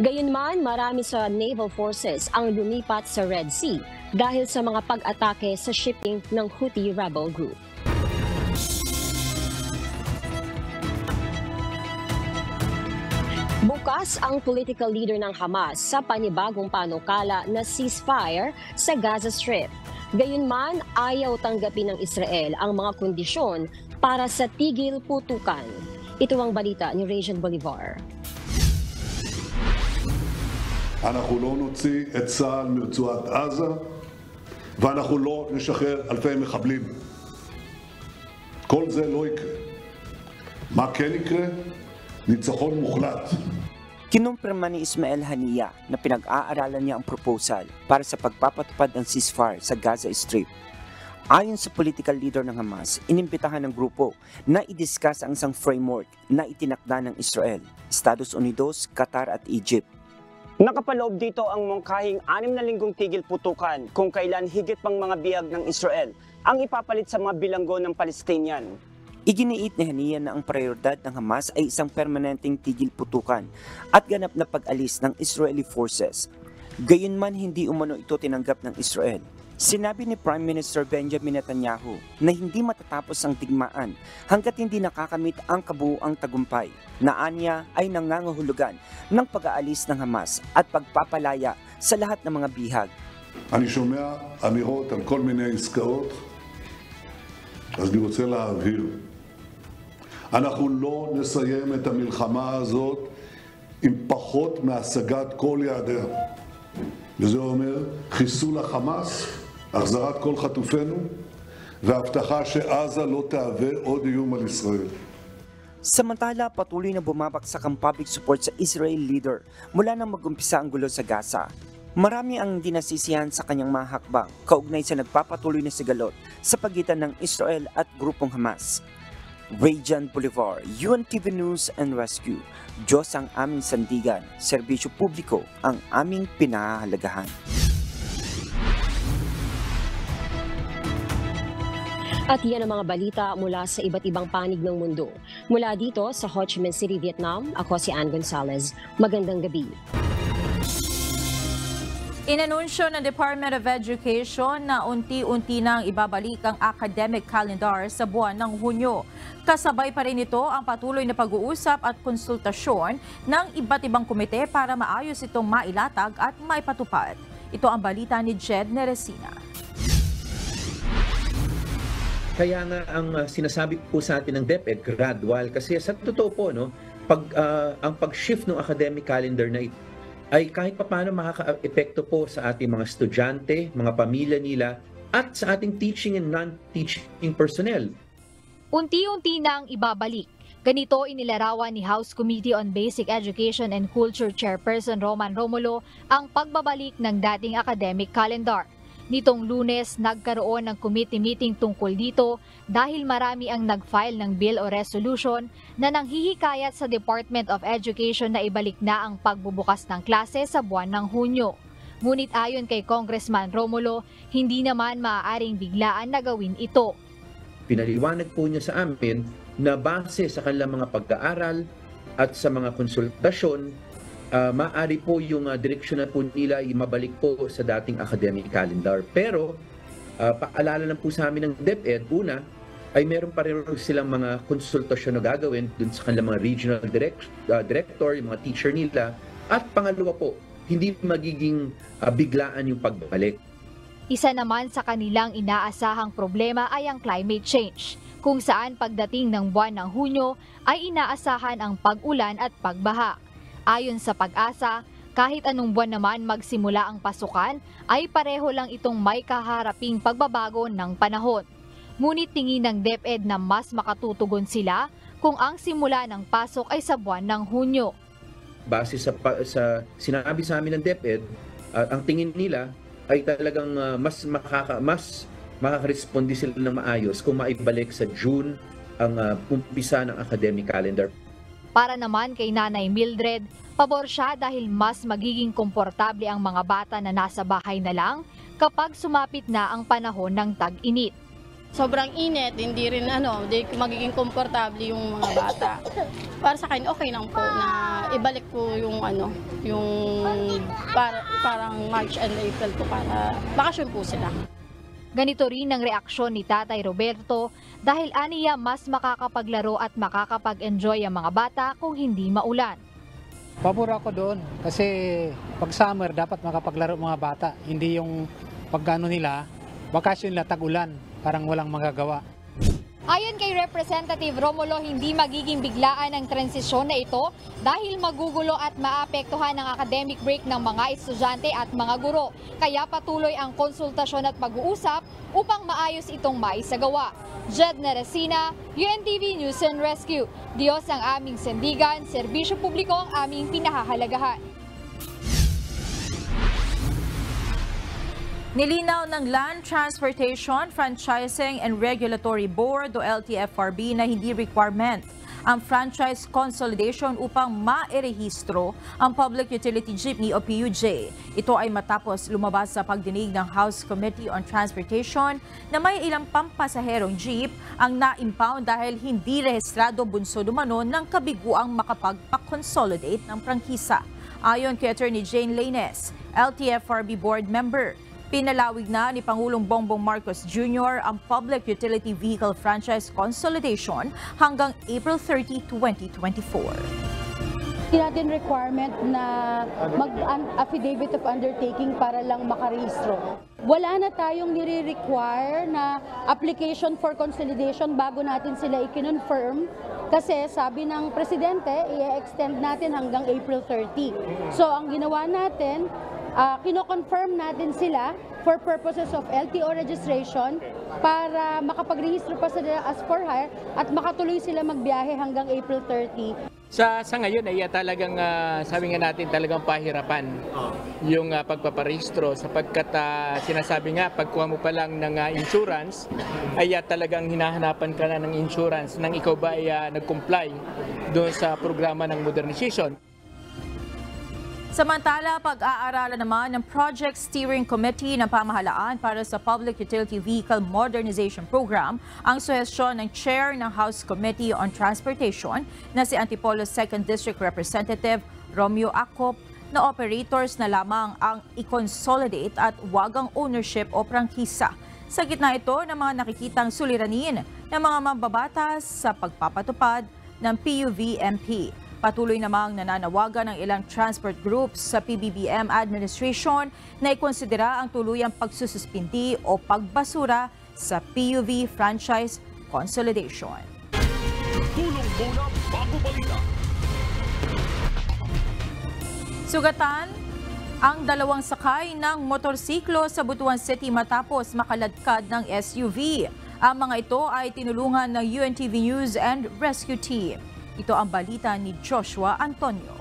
Gayunman, marami sa naval forces ang lumipat sa Red Sea dahil sa mga pag-atake sa shipping ng Houthi rebel group. Bukas ang political leader ng Hamas sa panibagong panukala na ceasefire sa Gaza Strip. Gayunman, ayaw tanggapin ng Israel ang mga kondisyon para sa tigil putukan. Ito ang balita ni Regent Bolivar. אנחנו לא נוציא את צה"ל מרצועת עזה ואנחנו לא נשחרר אלפי מחבלים. כל זה לא יקרה. מה כן יקרה? ניצחון מוחלט. Kinumpirma ni Ismail Haniyeh na pinag-aaralan niya ang proposal para sa pagpapatupad ng ceasefire sa Gaza Strip. Ayon sa political leader ng Hamas, inimbitahan ng grupo na i-discuss ang isang framework na itinakda ng Israel, Estados Unidos, Qatar at Egypt. Nakapaloob dito ang mungkahing 6 na linggong tigil putukan kung kailan higit pang mga bihag ng Israel ang ipapalit sa mga bilanggo ng Palestinian. Iginiit ni Haniyeh na ang prioridad ng Hamas ay isang permanenteng tigil putukan at ganap na pag-alis ng Israeli forces. Gayunman hindi umano ito tinanggap ng Israel. Sinabi ni Prime Minister Benjamin Netanyahu na hindi matatapos ang digmaan hanggat hindi nakakamit ang kabuuang tagumpay na anya ay nangangahulugan ng pag-aalis ng Hamas at pagpapalaya sa lahat ng mga bihag. אני שומע אמירות על כל מיני עסקאות, אז אני רוצה להבהיר. אנחנו לא נסיים את המלחמה הזאת עם פחות מהשגת כל יעדיה. וזה אומר חיסול החמאס, החזרת כל חטופינו, והבטחה שעזה לא תהווה עוד איום על ישראל. Samantala, patuloy na bumabagsak ang public support sa Israel leader mula nang mag-umpisa ang gulo sa Gaza. Marami ang hindi nasisiyahan sa kanyang mga hakbang kaugnay sa nagpapatuloy na sigalot sa pagitan ng Israel at grupong Hamas. Regent Bolivar, UNTV News and Rescue. Diyos ang aming sandigan, serbisyo publiko ang aming pinahahalagahan. At yan ang mga balita mula sa iba't ibang panig ng mundo. Mula dito sa Ho Chi Minh City, Vietnam, ako si Ann Gonzalez. Magandang gabi. Inanunsyo ng Department of Education na unti-unti nang ibabalik ang academic calendar sa buwan ng Hunyo. Kasabay pa rin ito ang patuloy na pag-uusap at konsultasyon ng iba't ibang komite para maayos itong mailatag at maipatupad. Ito ang balita ni Jed Neresina. Kaya nga ang sinasabi po sa atin ng DepEd, gradual, kasi sa totoo po, no, ang pag-shift ng academic calendar na ito ay kahit papaano makaka-epekto po sa ating mga estudyante, mga pamilya nila, at sa ating teaching and non-teaching personnel. Unti-unti nang ibabalik. Ganito inilarawan ni House Committee on Basic Education and Culture Chairperson Roman Romulo ang pagbabalik ng dating academic calendar. Nitong Lunes, nagkaroon ng committee meeting tungkol dito dahil marami ang nag-file ng bill o resolution na nanghihikayat sa Department of Education na ibalik na ang pagbubukas ng klase sa buwan ng Hunyo. Ngunit ayon kay Congressman Romulo, hindi naman maaaring biglaan na gawin ito. Pinaliwanag po niya sa amin na base sa kanilang mga pag-aaral at sa mga konsultasyon maaari po yung direksyon na po nila ay mabalik po sa dating academic calendar. Pero paalala lang po sa amin ng DepEd, una, ay meron pa rin silang mga konsultasyon na gagawin dun sa kanilang mga regional director, yung mga teacher nila. At pangalawa po, hindi magiging biglaan yung pagbalik. Isa naman sa kanilang inaasahang problema ay ang climate change, kung saan pagdating ng buwan ng Hunyo ay inaasahan ang pag-ulan at pagbaha. Ayon sa Pag-asa, kahit anong buwan naman magsimula ang pasukan, ay pareho lang itong may kaharaping pagbabago ng panahon. Ngunit tingin ng DepEd na mas makatutugon sila kung ang simula ng pasok ay sa buwan ng Hunyo. Base sa sinabi sa amin ng DepEd, ang tingin nila ay talagang mas makakaresponde sila ng maayos kung maibalik sa June ang umpisa ng academic calendar. Para naman kay Nanay Mildred, pabor siya dahil mas magiging komportable ang mga bata na nasa bahay na lang kapag sumapit na ang panahon ng tag-init. Sobrang init, hindi magiging komportable yung mga bata. Para sa akin, okay lang po na ibalik po yung parang March and April po para bakasyon po sila. Ganito rin ang reaksyon ni Tatay Roberto dahil aniya mas makakapaglaro at makakapag-enjoy ang mga bata kung hindi maulan. Pabor ako doon kasi pag summer dapat makapaglaro mga bata, hindi yung pagkano nila, bakasyon nila tag-ulan, parang walang magagawa. Ayon kay Representative Romulo, hindi magiging biglaan ang transisyon na ito dahil magugulo at maapektuhan ang academic break ng mga estudyante at mga guro. Kaya patuloy ang konsultasyon at pag-uusap upang maayos itong maisagawa. Jed Neresina, UNTV News and Rescue. Diyos ang aming sandigan, serbisyo publiko ang aming pinahahalagahan. Nilinaw ng Land Transportation, Franchising and Regulatory Board o LTFRB na hindi requirement ang franchise consolidation upang mairehistro ang Public Utility Jeepney o PUJ. Ito ay matapos lumabas sa pagdinig ng House Committee on Transportation na may ilang pampasaherong jeep ang na-impound dahil hindi rehistrado bunso dumano ng kabiguang makapagpa-consolidate ng prangkisa. Ayon kay Attorney Jane Laines, LTFRB board member, pinalawig na ni Pangulong Bongbong Marcos Jr. ang Public Utility Vehicle Franchise Consolidation hanggang April 30, 2024. Hindi natin requirement na mag-affidavit of undertaking para lang makarehistro. Wala na tayong nire-require na application for consolidation bago natin sila i-confirm kasi sabi ng Presidente, i-extend natin hanggang April 30. So ang ginawa natin, kino-confirm natin sila for purposes of LTO registration para makapagrehistro pa sila as for hire at makatuloy sila magbiyahe hanggang April 30. Sa ngayon ay talagang sabi nga natin talagang pahirapan yung pagpaparehistro sapagkat sinasabi nga pagkuha mo pa lang ng insurance ay talagang hinahanapan ka na ng insurance nang ikaw ba ay nag-comply doon sa programa ng modernization. Samantala, pag-aaralan naman ng Project Steering Committee ng Pamahalaan para sa Public Utility Vehicle Modernization Program ang suhestyon ng Chair ng House Committee on Transportation na si Antipolo 2nd District Representative Romeo Acop na operators na lamang ang i-consolidate at wag ang ownership o prangkisa. Sa gitna ito ng mga nakikitang suliranin ng mga mambabatas sa pagpapatupad ng PUVMP. Patuloy namang nananawagan ng ilang transport groups sa PBBM administration na ikonsidera ang tuluyang pagsususpindi o pagbasura sa PUV franchise consolidation. Tulong muna bago balita. Sugatan ang dalawang sakay ng motorsiklo sa Butuan City matapos makaladkad ng SUV. Ang mga ito ay tinulungan ng UNTV News and Rescue Team. Ito ang balita ni Joshua Antonio.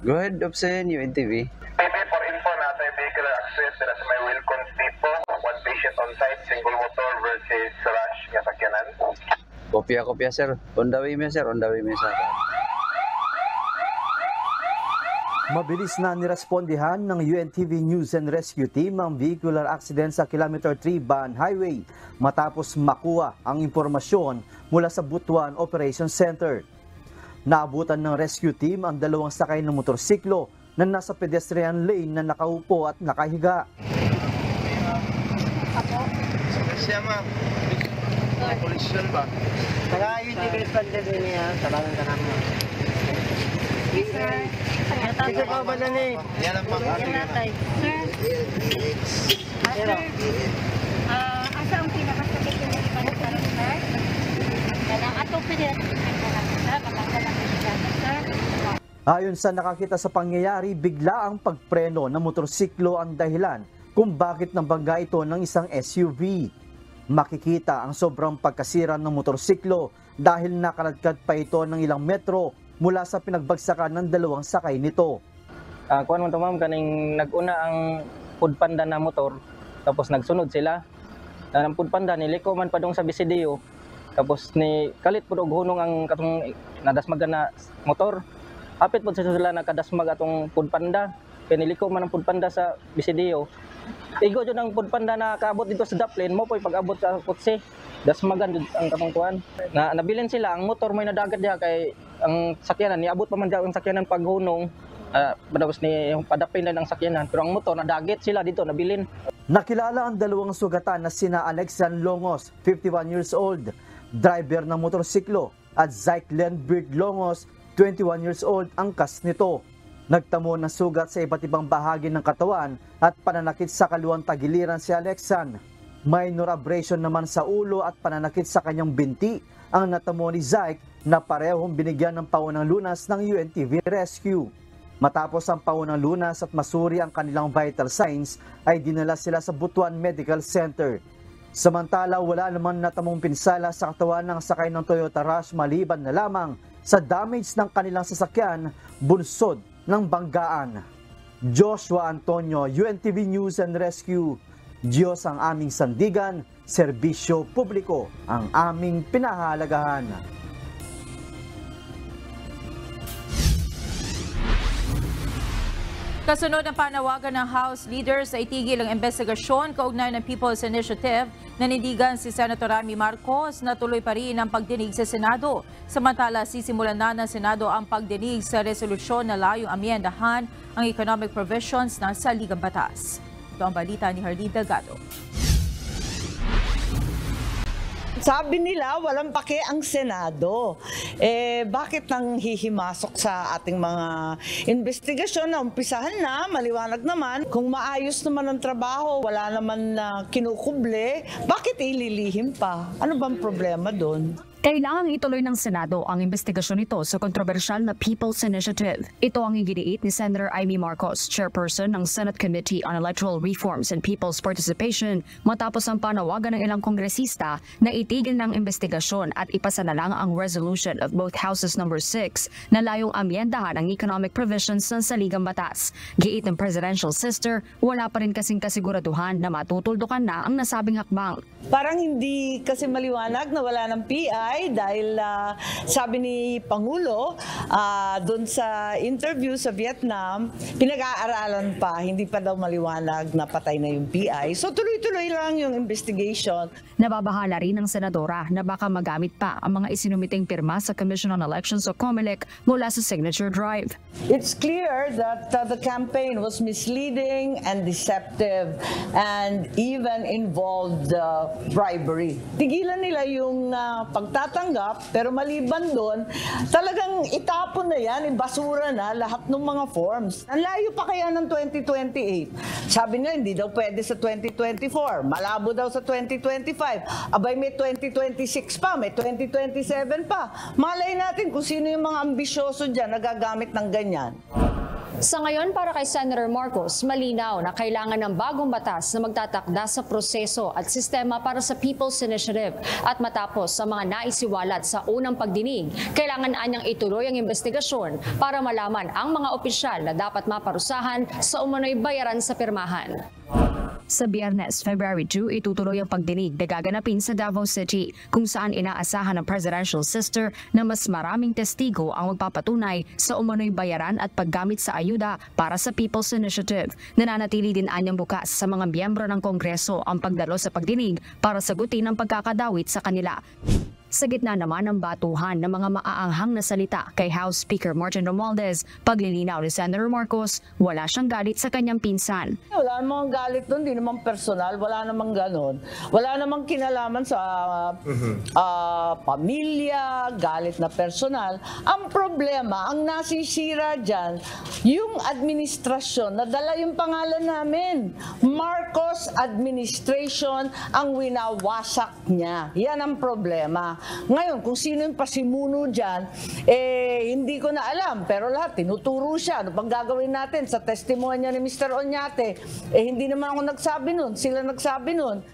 Go ahead, Obsen, UNTV. PP for info na tayo vehicular access na sa may Wilcons tipo. One patient on site, single motor versus rush nga sakyanan. Kopya, sir. On the way me, sir. On the way me, sir. Mabilis na nirespondihan ng UNTV News and Rescue Team ang vehicular accident sa Kilometer 3 Ban Highway matapos makuha ang impormasyon mula sa Butuan Operations Center. Naabutan ng rescue team ang dalawang sakay ng motorsiklo na nasa pedestrian lane na nakaupo at nakahiga. Siya ma'am, polisyon ba? Saka yung tigil pandemya niya, tabangan ka namin. Sir, ito pa ba na ni? Yan ang mga Sir, asa ang pinakasakit yung iba sa sir? Yan ang atong pinakasakit na sir, patanggalan ko siya sir. Ayon sa nakakita sa pangyayari, bigla ang pagpreno ng motorsiklo ang dahilan kung bakit nabangga ito ng isang SUV. Makikita ang sobrang pagkasira ng motorsiklo dahil nakaladkad pa ito ng ilang metro mula sa pinagbagsakan ng dalawang sakay nito. Kuan mo to ma'am, kaning nag-una ang Food Panda na motor, tapos nagsunod sila. Ang Food Panda niliko man pa dong sa Bisidio. Tapos ni kalit pud og hunong ang katong nadasmagan na motor. Hapit pud sila nakadasmag atong Food Panda. Kaya niliko man ang Food Panda sa Bisidio. Igo jud ang Food Panda na kaabot dito sa Daplin mo poy pag-abot sa kotse. Dasmagan jud ang katong kuan. Na nabilin sila ang motor may nadagat diha kay ang sakyanan niabot pa man diha ang sakyanan paghunong. Badawos ni yung padapin na ng sakyanan pero ang motor nadagit sila dito nabilin. Nakilala ang dalawang sugatan na sina Alexan Longos, 51 years old, driver ng motorsiklo, at Zyclen Bird Longos, 21 years old, angkas nito. Nagtamo ng sugat sa iba't ibang bahagi ng katawan at pananakit sa kaliwang tagiliran si Alexan. Minor abrasion naman sa ulo at pananakit sa kanyang binti ang natamo ni Zyke na parehong binigyan ng paunang lunas ng UNTV Rescue. Matapos ang paunang lunas at masuri ang kanilang vital signs, ay dinala sila sa Butuan Medical Center. Samantala, wala naman natamong pinsala sa katawan ng sakay ng Toyota Rush maliban na lamang sa damage ng kanilang sasakyan bunsod ng banggaan. Joshua Antonio, UNTV News and Rescue. Diyos ang aming sandigan, serbisyo publiko ang aming pinahahalagahan. Kasunod ng panawagan ng House leaders ay itigil ang investigasyon kaugnay ng People's Initiative, nanindigan si Senator Amy Marcos na tuloy pa rin ang pagdinig sa Senado. Samantala, sisimulan na ng Senado ang pagdinig sa resolusyon na layong amyendahan ang economic provisions ng Saligang Batas. Ito ang balita ni Hardy Delgado. Sabi nila, walang pake ang Senado. Bakit nang hihimasok sa ating mga investigasyon na umpisahan na, maliwanag naman. Kung maayos naman ang trabaho, wala naman na kinukuble, bakit ililihim pa? Ano bang problema doon? Kailangang ituloy ng Senado ang investigasyon nito sa kontrobersyal na People's Initiative. Ito ang iginiit ni Senator Amy Marcos, chairperson ng Senate Committee on Electoral Reforms and People's Participation, matapos ang panawagan ng ilang kongresista na itigil ng investigasyon at ipasa na lang ang resolution of both Houses No. 6 na layong amyendahan ang economic provisions ng Saligang Batas. Giit ng presidential sister, wala pa rin kasing kasiguraduhan na matutuldukan na ang nasabing hakbang. Parang hindi kasi maliwanag na wala ng PI dahil sabi ni Pangulo doon sa interview sa Vietnam, pinag-aaralan pa, hindi pa daw maliwanag na patay na yung PI. So tuloy-tuloy lang yung investigation. Nababahala rin ng senadora na baka magamit pa ang mga isinumiting pirma sa Commission on Elections o COMELEC mula sa signature drive. It's clear that the campaign was misleading and deceptive and even involved bribery. Tigilan nila yung pagtatanggap, pero maliban doon, talagang itapon na yan, ibasura na lahat ng mga forms. Ang layo pa kaya ng 2028. Sabi nila, hindi daw pwede sa 2024. Malabo daw sa 2025. Abay, may 2026 pa, may 2027 pa. Malay natin kung sino yung mga ambisyoso dyan na gagamit ng ganyan. Sa ngayon, para kay Senator Marcos, malinaw na kailangan ng bagong batas na magtatakda sa proseso at sistema para sa People's Initiative. At matapos sa mga naisiwalat sa unang pagdinig, kailangan anyang ituloy ang investigasyon para malaman ang mga opisyal na dapat maparusahan sa umano'y bayaran sa pirmahan. Sa Biyernes, February 2, itutuloy ang pagdinig na gaganapin sa Davao City kung saan inaasahan ng presidential sister na mas maraming testigo ang magpapatunay sa umano'y bayaran at paggamit sa ayuda para sa People's Initiative. Nananatili din anyang bukas sa mga miyembro ng Kongreso ang pagdalo sa pagdinig para sagutin ang pagkakadawit sa kanila. Sa gitna naman ng batuhan ng mga maaanghang na salita kay House Speaker Martin Romualdez, paglilinaw ni Senator Marcos, wala siyang galit sa kanyang pinsan. Wala namang galit doon, di naman personal, wala namang ganon. Wala namang kinalaman sa pamilya, galit na personal. Ang problema, ang nasisira dyan, yung administrasyon, nadala yung pangalan namin. Marcos Administration ang winawasak niya. Yan ang problema. Ngayon, kung sino yung pasimuno dyan, hindi ko na alam. Pero lahat, tinuturo siya. Ano pang gagawin natin sa testimonya ni Mr. Oñate? Hindi naman ako nagsabi nun. Sila nagsabi nun.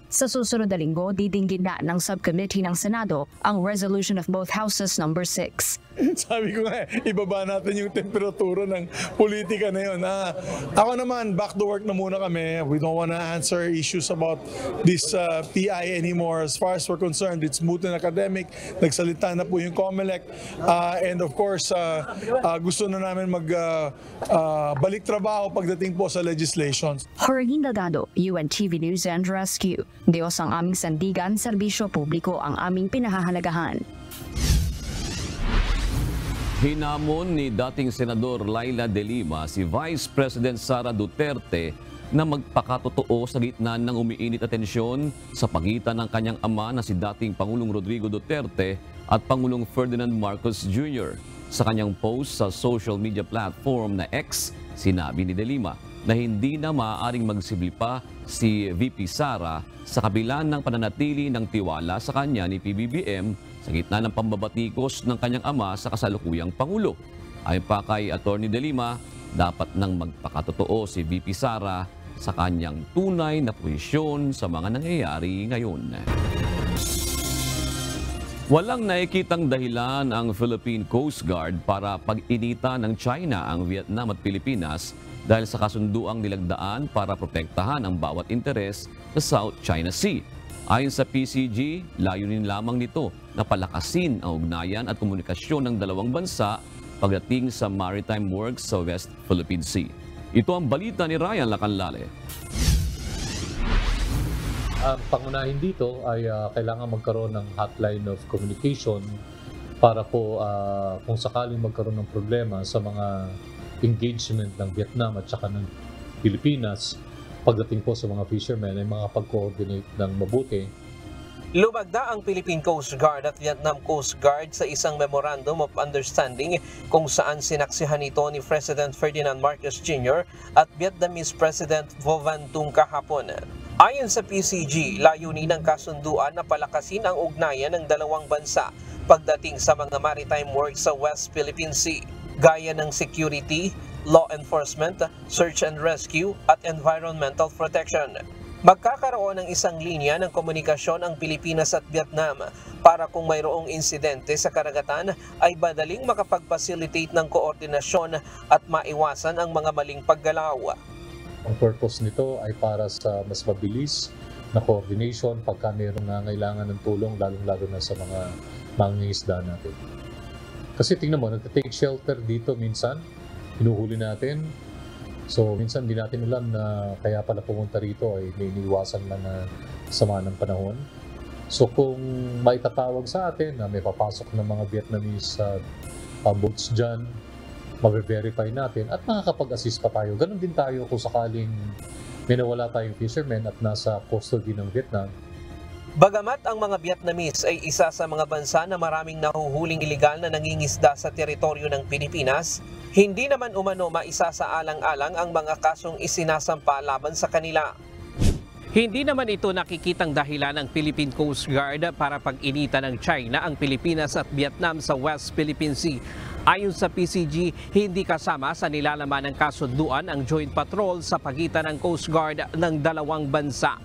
Sa susunod na linggo, didinggin na ng subcommittee ng Senado ang resolution of both houses number 6. Sabi ko nga, ibaba natin yung temperatura ng politika na yun. Ako naman, back to work na muna kami. We don't want to answer issues about this PI anymore. As far as we're concerned, it's moot and academic. Nagsalita na po yung COMELEC. And of course, gusto na namin balik trabaho pagdating po sa legislations. Jorgin Delgado, UNTV News and Rescue. Diyos ang aming sandigan, serbisyo publiko ang aming pinahahalagahan. Hinamon ni dating Senador Laila De Lima si Vice President Sara Duterte na magpakatotoo sa gitna ng umiinit na tensyon sa pagitan ng kanyang ama na si dating Pangulong Rodrigo Duterte at Pangulong Ferdinand Marcos Jr. Sa kanyang post sa social media platform na X, sinabi ni De Lima na hindi na maaaring magsibli pa si VP Sara sa kabila ng pananatili ng tiwala sa kanya ni PBBM sa gitna ng pambabatikos ng kanyang ama sa kasalukuyang Pangulo. Ayon pa kay Atty. De Lima, dapat nang magpakatotoo si VP Sara sa kanyang tunay na posisyon sa mga nangyayari ngayon. Walang nakikitang dahilan ang Philippine Coast Guard para pag-inita ng China ang Vietnam at Pilipinas dahil sa kasunduang nilagdaan para protektahan ang bawat interes sa South China Sea. Ayon sa PCG, layunin lamang nito na palakasin ang ugnayan at komunikasyon ng dalawang bansa pagdating sa maritime works sa West Philippine Sea. Ito ang balita ni Ryan Lacanlale. Ang pangunahin dito ay kailangan magkaroon ng hotline of communication para po kung sakaling magkaroon ng problema sa mga engagement ng Vietnam at saka ng Pilipinas, pagdating po sa mga fishermen ay makapag-coordinate ng mabuti. Lumagda ang Philippine Coast Guard at Vietnam Coast Guard sa isang Memorandum of Understanding kung saan sinaksihan ito ni President Ferdinand Marcos Jr. at Vietnamese President Vo Van Tung kahapon. Ayon sa PCG, layunin ng kasunduan na palakasin ang ugnayan ng dalawang bansa pagdating sa mga maritime works sa West Philippine Sea, gaya ng security, law enforcement, search and rescue at environmental protection. Magkakaroon ng isang linya ng komunikasyon ang Pilipinas at Vietnam para kung mayroong insidente sa karagatan ay madaling makapag-facilitate ng koordinasyon at maiwasan ang mga maling paggalaw. Ang purpose nito ay para sa mas mabilis na coordination pagka mayroong nangailangan ng tulong, lalong-lalo na sa mga mangingisda natin. Kasi tingnan mo, nagtatake shelter dito minsan, hinuhuli natin. So minsan hindi natin alam na kaya pala pumunta rito ay may iniiwasan lang na sama ng panahon. So kung may tatawag sa atin na may papasok ng mga Vietnamese boats dyan, mabe-verify natin at makakapag-assist pa tayo. Ganon din tayo kung sakaling may nawala tayong fishermen at nasa custody ng Vietnam. Bagamat ang mga Vietnamese ay isa sa mga bansa na maraming nahuhuling ilegal na nangingisda sa teritoryo ng Pilipinas, hindi naman umano maisasaalang-alang ang mga kasong isinasampa laban sa kanila. Hindi naman ito nakikitang dahilan ng Philippine Coast Guard para pag-inita ng China ang Pilipinas at Vietnam sa West Philippine Sea. Ayon sa PCG, hindi kasama sa nilalaman ng kasunduan ang joint patrol sa pagitan ng Coast Guard ng dalawang bansa.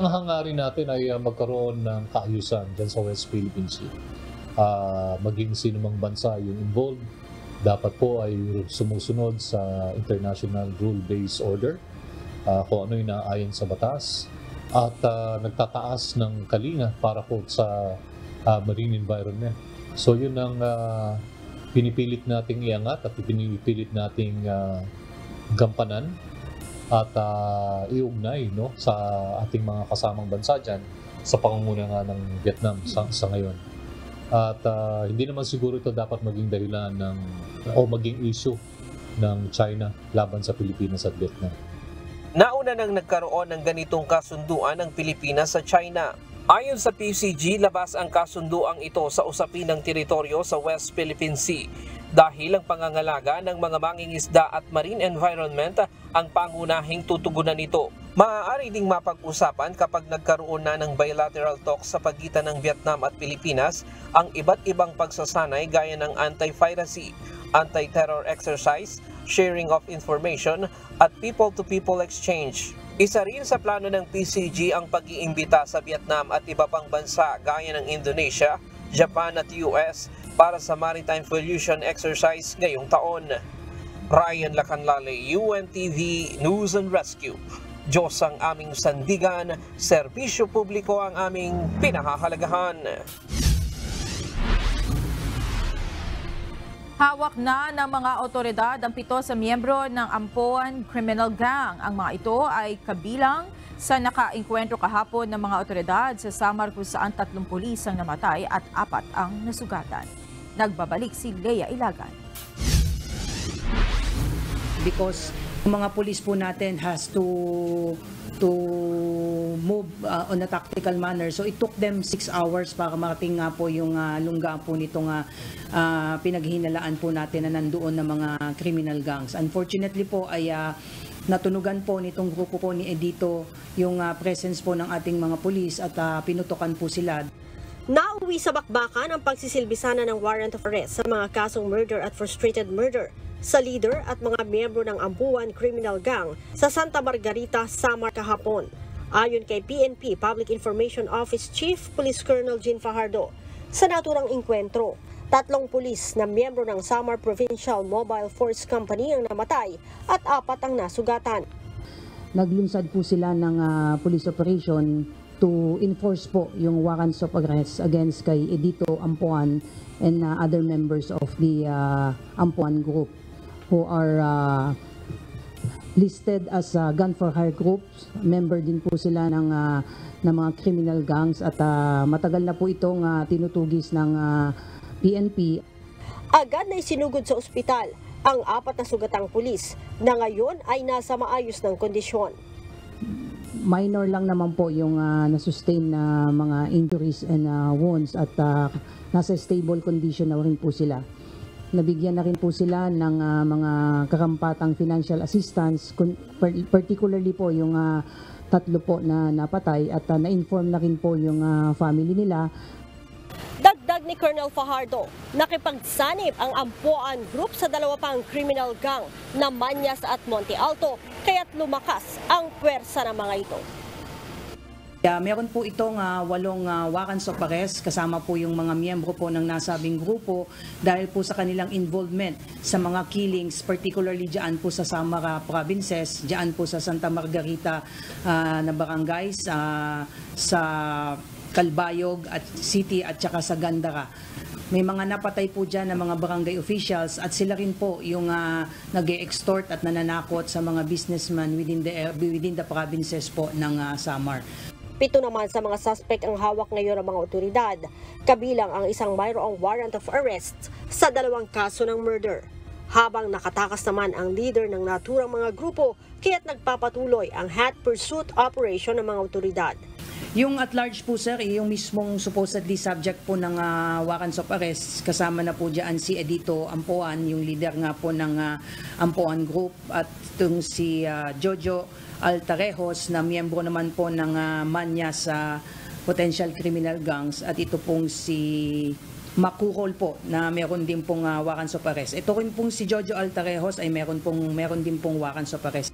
Ang hangarin natin ay magkaroon ng kaayusan dyan sa West Philippine Sea. Maging sino mang bansa yung involved, dapat po ay sumusunod sa international rule-based order, kung ano yung naayon sa batas, at nagtataas ng kalinga para po sa marine environment. So yun ang pinipilit nating iangat at pinipilit nating gampanan at iugnay, no, sa ating mga kasamang bansa dyan sa pangunguna nga ng Vietnam sa ngayon. At hindi naman siguro ito dapat maging dahilan o maging issue ng China laban sa Pilipinas at Vietnam. Nauna nang nagkaroon ng ganitong kasunduan ng Pilipinas sa China. Ayon sa PCG, labas ang kasunduang ito sa usapin ng teritoryo sa West Philippine Sea dahil ang pangangalaga ng mga mangingisda at marine environment ang pangunahing tutugunan nito. Maaari ding mapag-usapan kapag nagkaroon na ng bilateral talks sa pagitan ng Vietnam at Pilipinas ang iba't ibang pagsasanay gaya ng anti-piracy, anti-terror exercise, sharing of information at people-to-people exchange. Isa rin sa plano ng PCG ang pag-iimbita sa Vietnam at iba pang bansa gaya ng Indonesia, Japan at US para sa maritime pollution exercise ngayong taon. Ryan Lacanlale, UNTV News and Rescue. Diyos ang aming sandigan, serbisyo publiko ang aming pinahahalagahan. Hawak na ng mga otoridad ang 7 sa miyembro ng Ampuan Criminal Gang. Ang mga ito ay kabilang sa nakaengkwentro kahapon ng mga otoridad sa Samar kung saan 3 pulis ang namatay at 4 ang nasugatan. Nagbabalik si Lea Ilagan. Because mga pulis po natin has to move on a tactical manner. So it took them 6 hours para marating nga po yung lungga po nitong pinaghinalaan po natin na nandoon ng mga criminal gangs. Unfortunately po ay natunugan po nitong grupo po ni Edito yung presence po ng ating mga pulis at pinutukan po sila. Nauwi sa bakbakan ang pagsisilbisana ng warrant of arrest sa mga kasong murder at frustrated murder sa leader at mga miyembro ng Ampuan Criminal Gang sa Santa Margarita, Samar kahapon. Ayon kay PNP Public Information Office Chief Police Colonel Jean Fajardo, sa naturang inkwentro, 3 pulis na miyembro ng Samar Provincial Mobile Force Company ang namatay at 4 ang nasugatan. Naglunsad po sila ng police operation to enforce po yung warrants of arrest against kay Edito Ampuan and other members of the Ampuan group who are listed as gun for hire groups. Member din po sila ng mga criminal gangs at matagal na po itong tinutugis ng PNP. Agad na isinugod sa ospital ang 4 na sugatang pulis na ngayon ay nasa maayos ng kondisyon. Minor lang naman po yung na-sustain na mga injuries and wounds at nasa stable condition na rin po sila. Nabigyan na rin po sila ng mga karampatang financial assistance, particularly po yung 3 po na napatay at na-inform na rin po yung family nila. Dagdag ni Colonel Fajardo, nakipagsanib ang Ampuan Group sa 2 pang criminal gang na Manyas at Monte Alto, kaya't lumakas ang puwersa ng mga ito. Meron po itong 8 warrants of arrest kasama po yung mga miyembro po ng nasabing grupo dahil po sa kanilang involvement sa mga killings, particularly dyan po sa Samar provinces, dyan po sa Santa Margarita na barangays, sa Calbayog at City at saka sa Gandara. May mga napatay po dyan na mga barangay officials at sila rin po yung nag-extort at nananakot sa mga businessmen within the provinces po ng Samar. 7 naman sa mga suspect ang hawak ngayon ng mga otoridad, kabilang ang isang mayroong warrant of arrest sa 2 kaso ng murder. Habang nakatakas naman ang leader ng naturang mga grupo, kaya't nagpapatuloy ang hot pursuit operation ng mga otoridad. Yung at large po sir, yung mismong supposedly subject po ng warrants of arrest, kasama na po dyan si Edito Ampuan, yung leader nga po ng Ampuan Group, at itong si Jojo Altarejos na miyembro naman po ng Manyas sa potential criminal gangs, at ito pong si Makurol po na meron din pong warrants of arrest. Ito rin pong si Jojo Altarejos ay meron din pong warrants of arrest.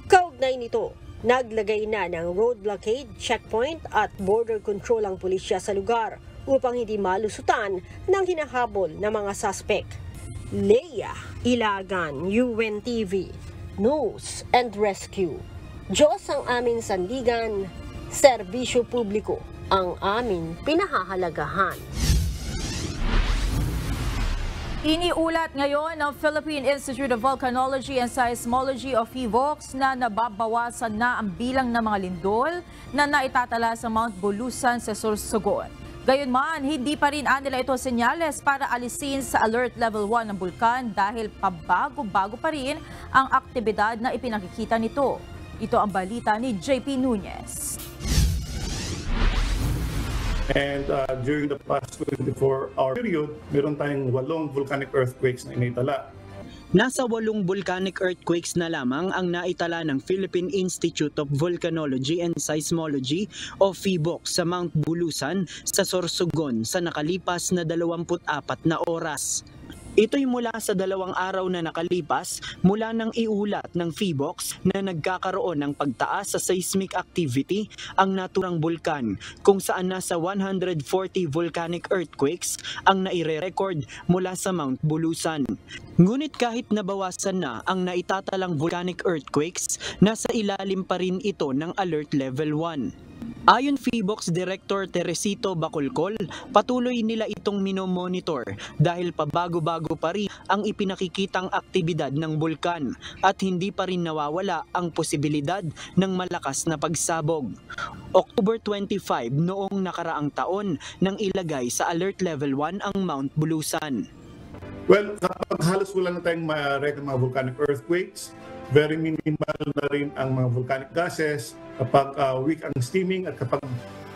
Kaugnay nito, naglagay na ng road blockade, checkpoint at border control ang pulisya sa lugar upang hindi malusutan ng hinahabol ng mga suspect. Lea Ilagan, UNTV News and Rescue. Diyos ang aming sandigan, serbisyo publiko ang aming pinahahalagahan. Iniulat ngayon ng Philippine Institute of Volcanology and Seismology o PHIVOLCS na nababawasan na ang bilang ng mga lindol na naitatala sa Mount Bulusan sa Sorsogon. Gayunman, hindi pa rin nila ito senyales para alisin sa Alert Level 1 ng bulkan dahil pabago-bago pa rin ang aktibidad na ipinakikita nito. Ito ang balita ni JP Nunez. And during the past 24-hour period, meron tayong 8 volcanic earthquakes na initala. Nasa 8 volcanic earthquakes na lamang ang naitala ng Philippine Institute of Volcanology and Seismology o PHIVOLCS sa Mount Bulusan sa Sorsogon sa nakalipas na 24 na oras. Ito'y mula sa 2 araw na nakalipas mula nang iulat ng PHIVOLCS na nagkakaroon ng pagtaas sa seismic activity ang naturang bulkan kung saan nasa 140 volcanic earthquakes ang naire-record mula sa Mount Bulusan. Ngunit kahit nabawasan na ang naitatalang volcanic earthquakes, nasa ilalim pa rin ito ng Alert Level 1. Ayon PHIVOLCS Director Teresito Bacolcol, patuloy nila itong minomonitor dahil pabago-bago pa rin ang ipinakikitang aktibidad ng bulkan at hindi pa rin nawawala ang posibilidad ng malakas na pagsabog. October 25 noong nakaraang taon nang ilagay sa Alert Level 1 ang Mount Bulusan. Well, kapag halos wala na tayong ma-record mga volcanic earthquakes, very minimal na rin ang mga volcanic gases, kapag weak ang steaming at kapag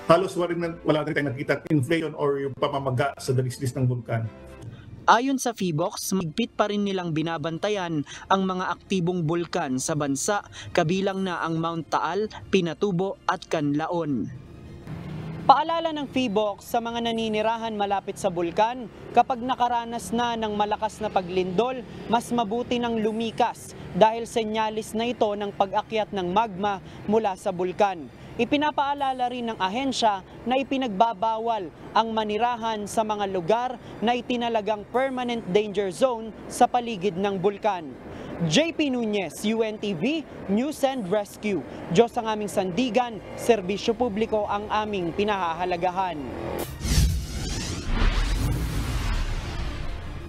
halos wala na rin tayong nakita inflation or yung pamamaga sa dalisdis ng vulkan. Ayon sa PHIVOLCS, mahigpit pa rin nilang binabantayan ang mga aktibong bulkan sa bansa, kabilang na ang Mount Taal, Pinatubo at Canlaon. Paalala ng PHIVOLCS sa mga naninirahan malapit sa bulkan, kapag nakaranas na ng malakas na paglindol, mas mabuti ng lumikas dahil senyalis na ito ng pag-akyat ng magma mula sa bulkan. Ipinapaalala rin ng ahensya na ipinagbabawal ang manirahan sa mga lugar na itinalagang permanent danger zone sa paligid ng bulkan. JP Nunez, UNTV, News and Rescue. Diyos ang aming sandigan, serbisyo publiko ang aming pinahahalagahan.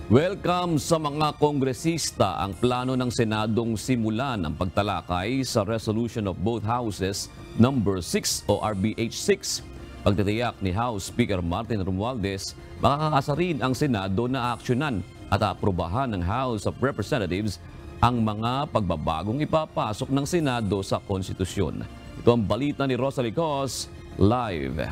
Welcome sa mga kongresista ang plano ng Senadong simulan ang pagtalakay sa Resolution of Both Houses number 6 o RBH6. Pagtitiyak ni House Speaker Martin Romualdez, makakasa rin ang Senado na aksyonan at aprobahan ng House of Representatives ang mga pagbabagong ipapasok ng Senado sa konstitusyon. Ito ang balita ni Rosalie Cos, live.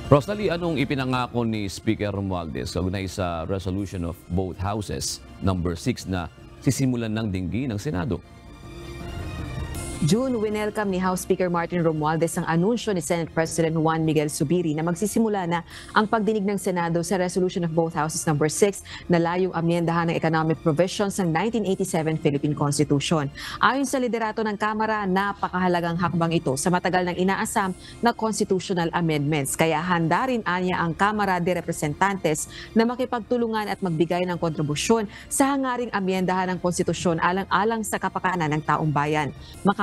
Rosalie, anong ipinangako ni Speaker Romualdez kaugnay sa Resolution of Both Houses number 6 na sisimulan ng dinggi ng Senado? June, winelcome ni House Speaker Martin Romualdez ang anunsyo ni Senate President Juan Miguel Zubiri na magsisimula na ang pagdinig ng Senado sa Resolution of Both Houses number 6 na layong amyendahan ng economic provisions ng 1987 Philippine Constitution. Ayon sa liderato ng Kamara, napakahalagang hakbang ito sa matagal ng inaasam na constitutional amendments. Kaya handa rin anya ang Kamara de Representantes na makipagtulungan at magbigay ng kontribusyon sa hangaring amyendahan ng konstitusyon alang-alang sa kapakanan ng taong bayan.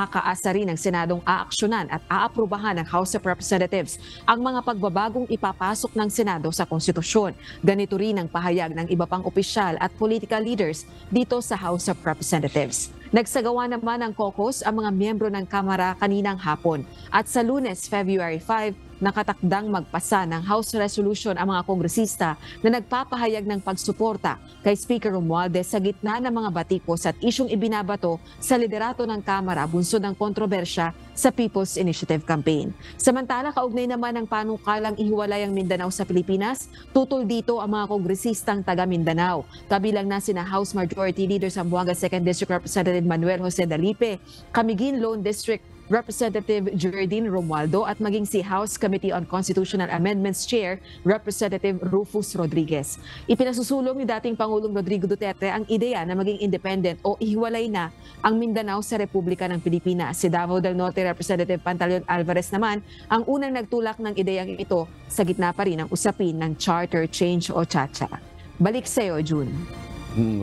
Makakaasa rin ng Senadong aaksyonan at aaprubahan ng House of Representatives ang mga pagbabagong ipapasok ng Senado sa konstitusyon. Ganito rin ang pahayag ng iba pang opisyal at political leaders dito sa House of Representatives. Nagsagawa naman ng caucus ang mga miyembro ng Kamara kaninang hapon at sa Lunes, February 5, nakatakdang magpasa ng House Resolution ang mga kongresista na nagpapahayag ng pagsuporta kay Speaker Romualdez sa gitna ng mga batikos at isyong ibinabato sa liderato ng Kamara bunsod ng kontrobersya sa People's Initiative Campaign. Samantala, kaugnay naman ng panukalang ihiwalay ang Mindanao sa Pilipinas, tutol dito ang mga kongresistang taga Mindanao. Kabilang na sina House Majority Leader Zamboanga 2nd District Representative Manuel Jose Dalipe, Camiguin Lone District Representative Jerdine Romualdo at maging si House Committee on Constitutional Amendments Chair Representative Rufus Rodriguez. Ipinasusulong ni dating Pangulong Rodrigo Duterte ang ideya na maging independent o ihiwalay na ang Mindanao sa Republika ng Pilipinas. Si Davao del Norte Representative Pantaleon Alvarez naman ang unang nagtulak ng ideyang ito sa gitna pa rin ng usapin ng Charter Change o CHACHA. Balik sa iyo, June.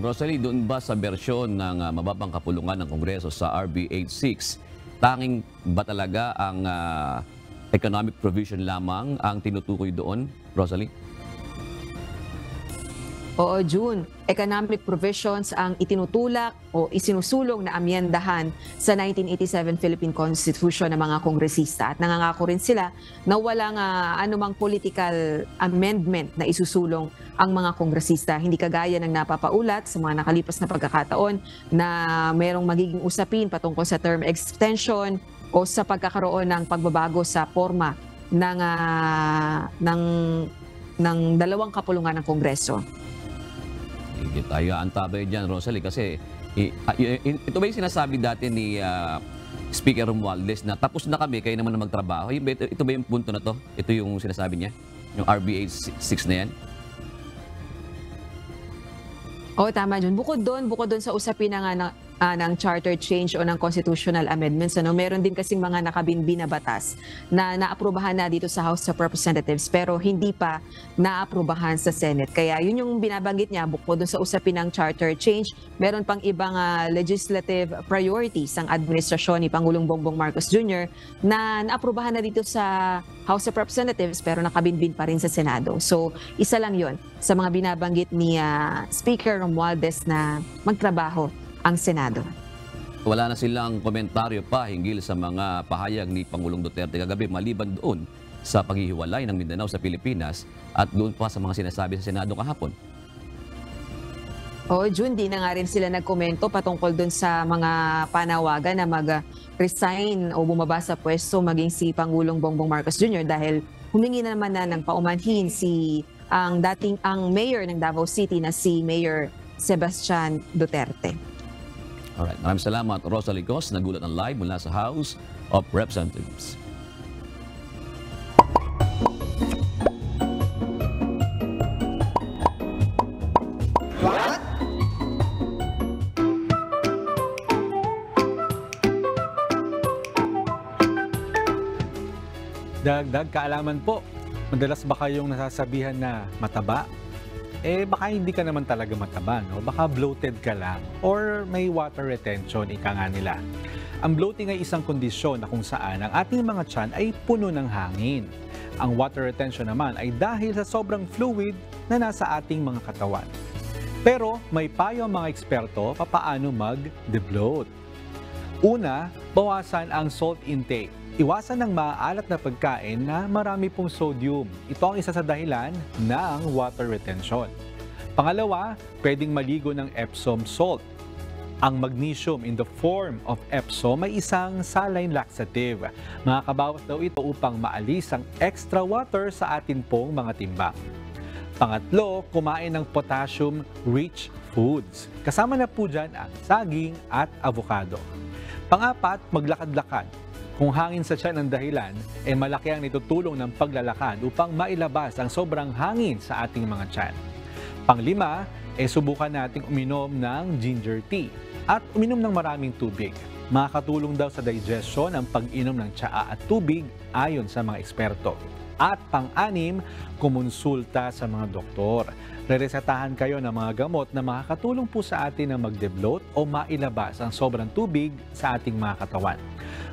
Rosalie, doon ba sa bersyon ng mababang kapulungan ng Kongreso sa RBH6, tanging ba talaga ang economic provision lamang ang tinutukoy doon, Rosalie? Oo, June. Economic provisions ang itinutulak o isinusulong na amyendahan sa 1987 Philippine Constitution ng mga kongresista. At nangangako rin sila na walang anumang political amendment na isusulong ang mga kongresista. Hindi kagaya ng napapaulat sa mga nakalipas na pagkakataon na mayroong magiging usapin patungkol sa term extension o sa pagkakaroon ng pagbabago sa forma ng dalawang kapulungan ng Kongreso. Hindi tayo antabay dyan, Rosalie, kasi ito ba yung sinasabi dati ni Speaker Romualdez na tapos na kami, kayo naman na magtrabaho? Ito ba yung punto na to? Ito yung sinasabi niya? Yung RBA 6 na yan? Oo, tama yun. Bukod doon sa usapin ng charter change o ng constitutional amendments, meron din kasing mga nakabinbin na batas na naaprubahan na dito sa House of Representatives pero hindi pa naaprubahan sa Senate. Kaya yun yung binabanggit niya, bukod doon sa usapin ng charter change, meron pang ibang legislative priorities ang administrasyon ni Pangulong Bongbong Marcos Jr. na naaprubahan na dito sa House of Representatives pero nakabinbin pa rin sa Senado. So isa lang yun sa mga binabanggit ni Speaker Romualdez na magtrabaho ang Senado. Wala na silang komentaryo pa hinggil sa mga pahayag ni Pangulong Duterte kagabi maliban doon sa paghihiwalay ng Mindanao sa Pilipinas at doon pa sa mga sinasabi sa Senado kahapon. Oo, June, di na nga rin sila nagkomento patungkol doon sa mga panawagan na mag-resign o bumaba sa pwesto maging si Pangulong Bongbong Marcos Jr. dahil humingi na naman na ng paumanhin ang mayor ng Davao City na si Mayor Sebastian Duterte. Alright, maraming salamat, Rosalie Cos, nagulat ng live mula sa House of Representatives. What? Dagdag kaalaman po, madalas ba kayong nasasabihan na mataba? Baka hindi ka naman talaga mataba, no? Baka bloated ka lang or may water retention, ika nga nila. Ang bloating ay isang kondisyon na kung saan ang ating mga tiyan ay puno ng hangin. Ang water retention naman ay dahil sa sobrang fluid na nasa ating mga katawan. Pero may payo ang mga eksperto papaano mag-debloat. Una, bawasan ang salt intake. Iwasan ng maaalat na pagkain na marami pong sodium. Ito ang isa sa dahilan ng water retention. Pangalawa, pwedeng maligo ng Epsom salt. Ang magnesium in the form of Epsom ay isang saline laxative. Makakabawas daw ito upang maalis ang extra water sa atin pong mga timbang. Pangatlo, kumain ng potassium-rich foods. Kasama na po dyan ang saging at avocado. Pangapat, maglakad-lakad. Kung hangin sa tiyan ang dahilan, malaki ang nitutulong ng paglalakad upang mailabas ang sobrang hangin sa ating mga tiyan. Panglima, subukan nating uminom ng ginger tea at uminom ng maraming tubig. Makakatulong daw sa digestion ang pag-inom ng tsaa at tubig ayon sa mga eksperto. At pang-anim, kumonsulta sa mga doktor. Reresetahan kayo ng mga gamot na makakatulong po sa atin na mag-debloat o mailabas ang sobrang tubig sa ating mga katawan.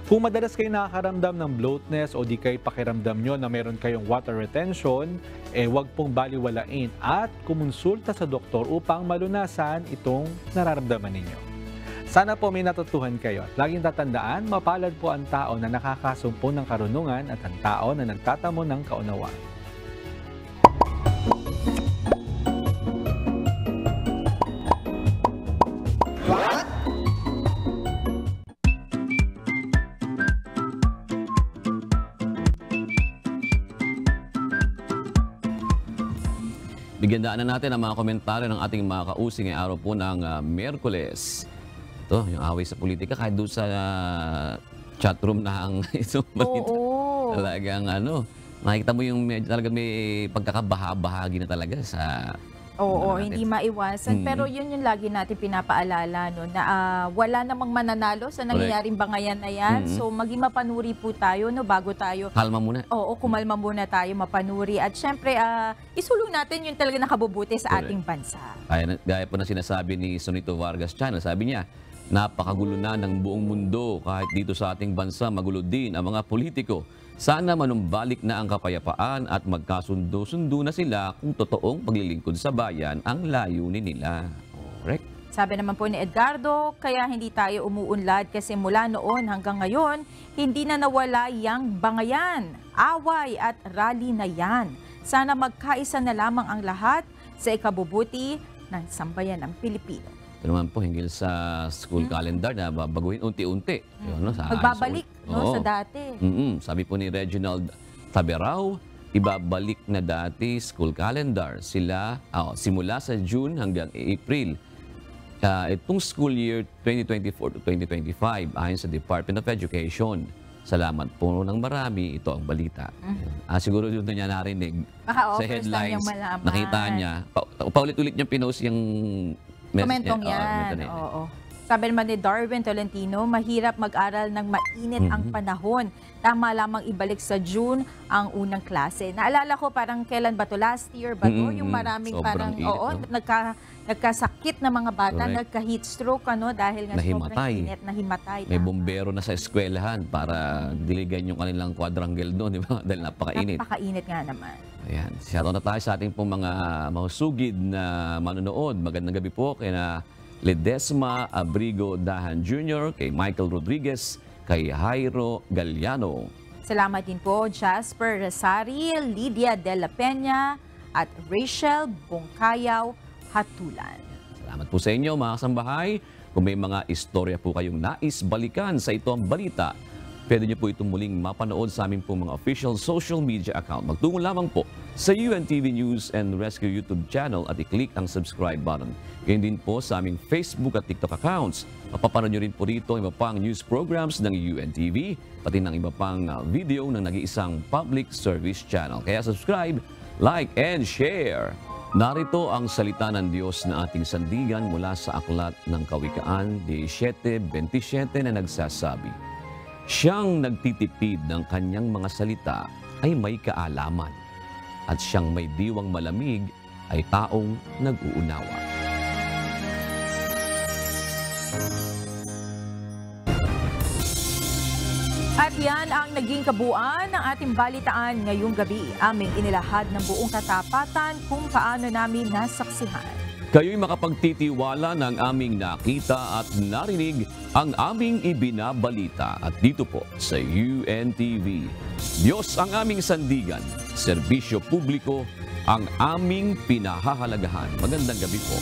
Kung madalas kayo nakakaramdam ng bloatness o di kayo pakiramdam nyo na meron kayong water retention, huwag pong baliwalain at kumonsulta sa doktor upang malunasan itong nararamdaman ninyo. Sana po may natutuhan kayo at laging tatandaan, mapalad po ang tao na nakakasumpo ng karunungan at ang tao na nagtatamo ng kaunawaan. Bigyan daanan natin ang mga komentaryo ng ating mga kausing ngayong araw po ng Miyerkules. Ito, yung away sa politika kahit doon sa chatroom na ang isang balita. Talagang nakikita mo yung talagang may pagkakabaha-bahagi na talaga sa... Oo, hindi maiwasan. Pero yun yung lagi natin pinapaalala, no, na wala namang mananalo sa nangyayaring bangayan na yan. So maging mapanuri po tayo, no, bago tayo. Kalma muna. Oo, kumalma muna tayo, mapanuri. At syempre, isulong natin yung talaga nakabubuti sa ating bansa. Gaya po na sinasabi ni Sonito Vargas Channel, sabi niya, Napakagulo na ng buong mundo. Kahit dito sa ating bansa, magulo din ang mga politiko. Sana manumbalik na ang kapayapaan at magkasundo-sundo na sila kung totoong paglilingkod sa bayan ang layunin nila. Correct? Sabi naman po ni Edgardo, kaya hindi tayo umuunlad kasi mula noon hanggang ngayon, hindi na nawala yang bangayan, away at rally na yan. Sana magkaisa na lamang ang lahat sa ikabubuti ng sambayan ng Pilipino. Ito naman po hinggil sa school calendar na babaguhin unti-unti. Yun, no, sa Magbabalik sa dati. Sabi po ni Reginald Taberao, ibabalik na dati school calendar. Simula sa June hanggang April. Itong school year 2024 to 2025 ayon sa Department of Education. Salamat po ng marami. Ito ang balita. Siguro doon niya narinig sa headlines. Nakita niya. Paulit-ulit niya pinost yung komentong yan. Oo. Sabi naman ni Darwin Tolentino, mahirap mag-aral ng mainit ang panahon. Tama lamang ibalik sa June ang unang klase. Naalala ko parang kailan ba to? Last year ba to? Yung maraming parang, nagkasakit na mga bata, nagka-heat stroke dahil nga sobrang init, nahimatay. May bombero na sa eskwelahan para diligan yung kanilang quadrangle doon, di ba? Dahil napakainit. Napakainit nga naman. Ayan. Shoutout na tayo sa ating pong mga mahusugid na manonood. Magandang gabi po kay na Ledesma Abrigo Dahan Jr., kay Michael Rodriguez, kay Jairo Galliano. Salamat din po Jasper Resari, Lydia De La Peña at Rachel Bongkayaw Hatulan. Salamat po sa inyo mga kasambahay. Kung may mga istorya po kayong nais balikan sa ito ang balita, pwede niyo po itong muling mapanood sa aming pong mga official social media account. Magtungo lamang po sa UNTV News and Rescue YouTube channel at i-click ang subscribe button. Ganyan din po sa aming Facebook at TikTok accounts. Mapapanood nyo rin po dito iba pang news programs ng UNTV, pati ng iba pang video ng nag-iisang public service channel. Kaya subscribe, like, and share. Narito ang salita ng Diyos na ating sandigan mula sa Aklat ng Kawikaan 17:27 na nagsasabi, siyang nagtitipid ng kanyang mga salita ay may kaalaman, at siyang may diwang malamig ay taong nag-uunawa. At yan ang naging kabuuan ng ating balitaan ngayong gabi. Aming inilahad ng buong katapatan kung paano namin nasaksihan. Kayo'y makapagtitiwala ng aming nakita at narinig ang aming ibinabalita. At dito po sa UNTV, Diyos ang aming sandigan, serbisyo publiko ang aming pinahahalagahan. Magandang gabi po.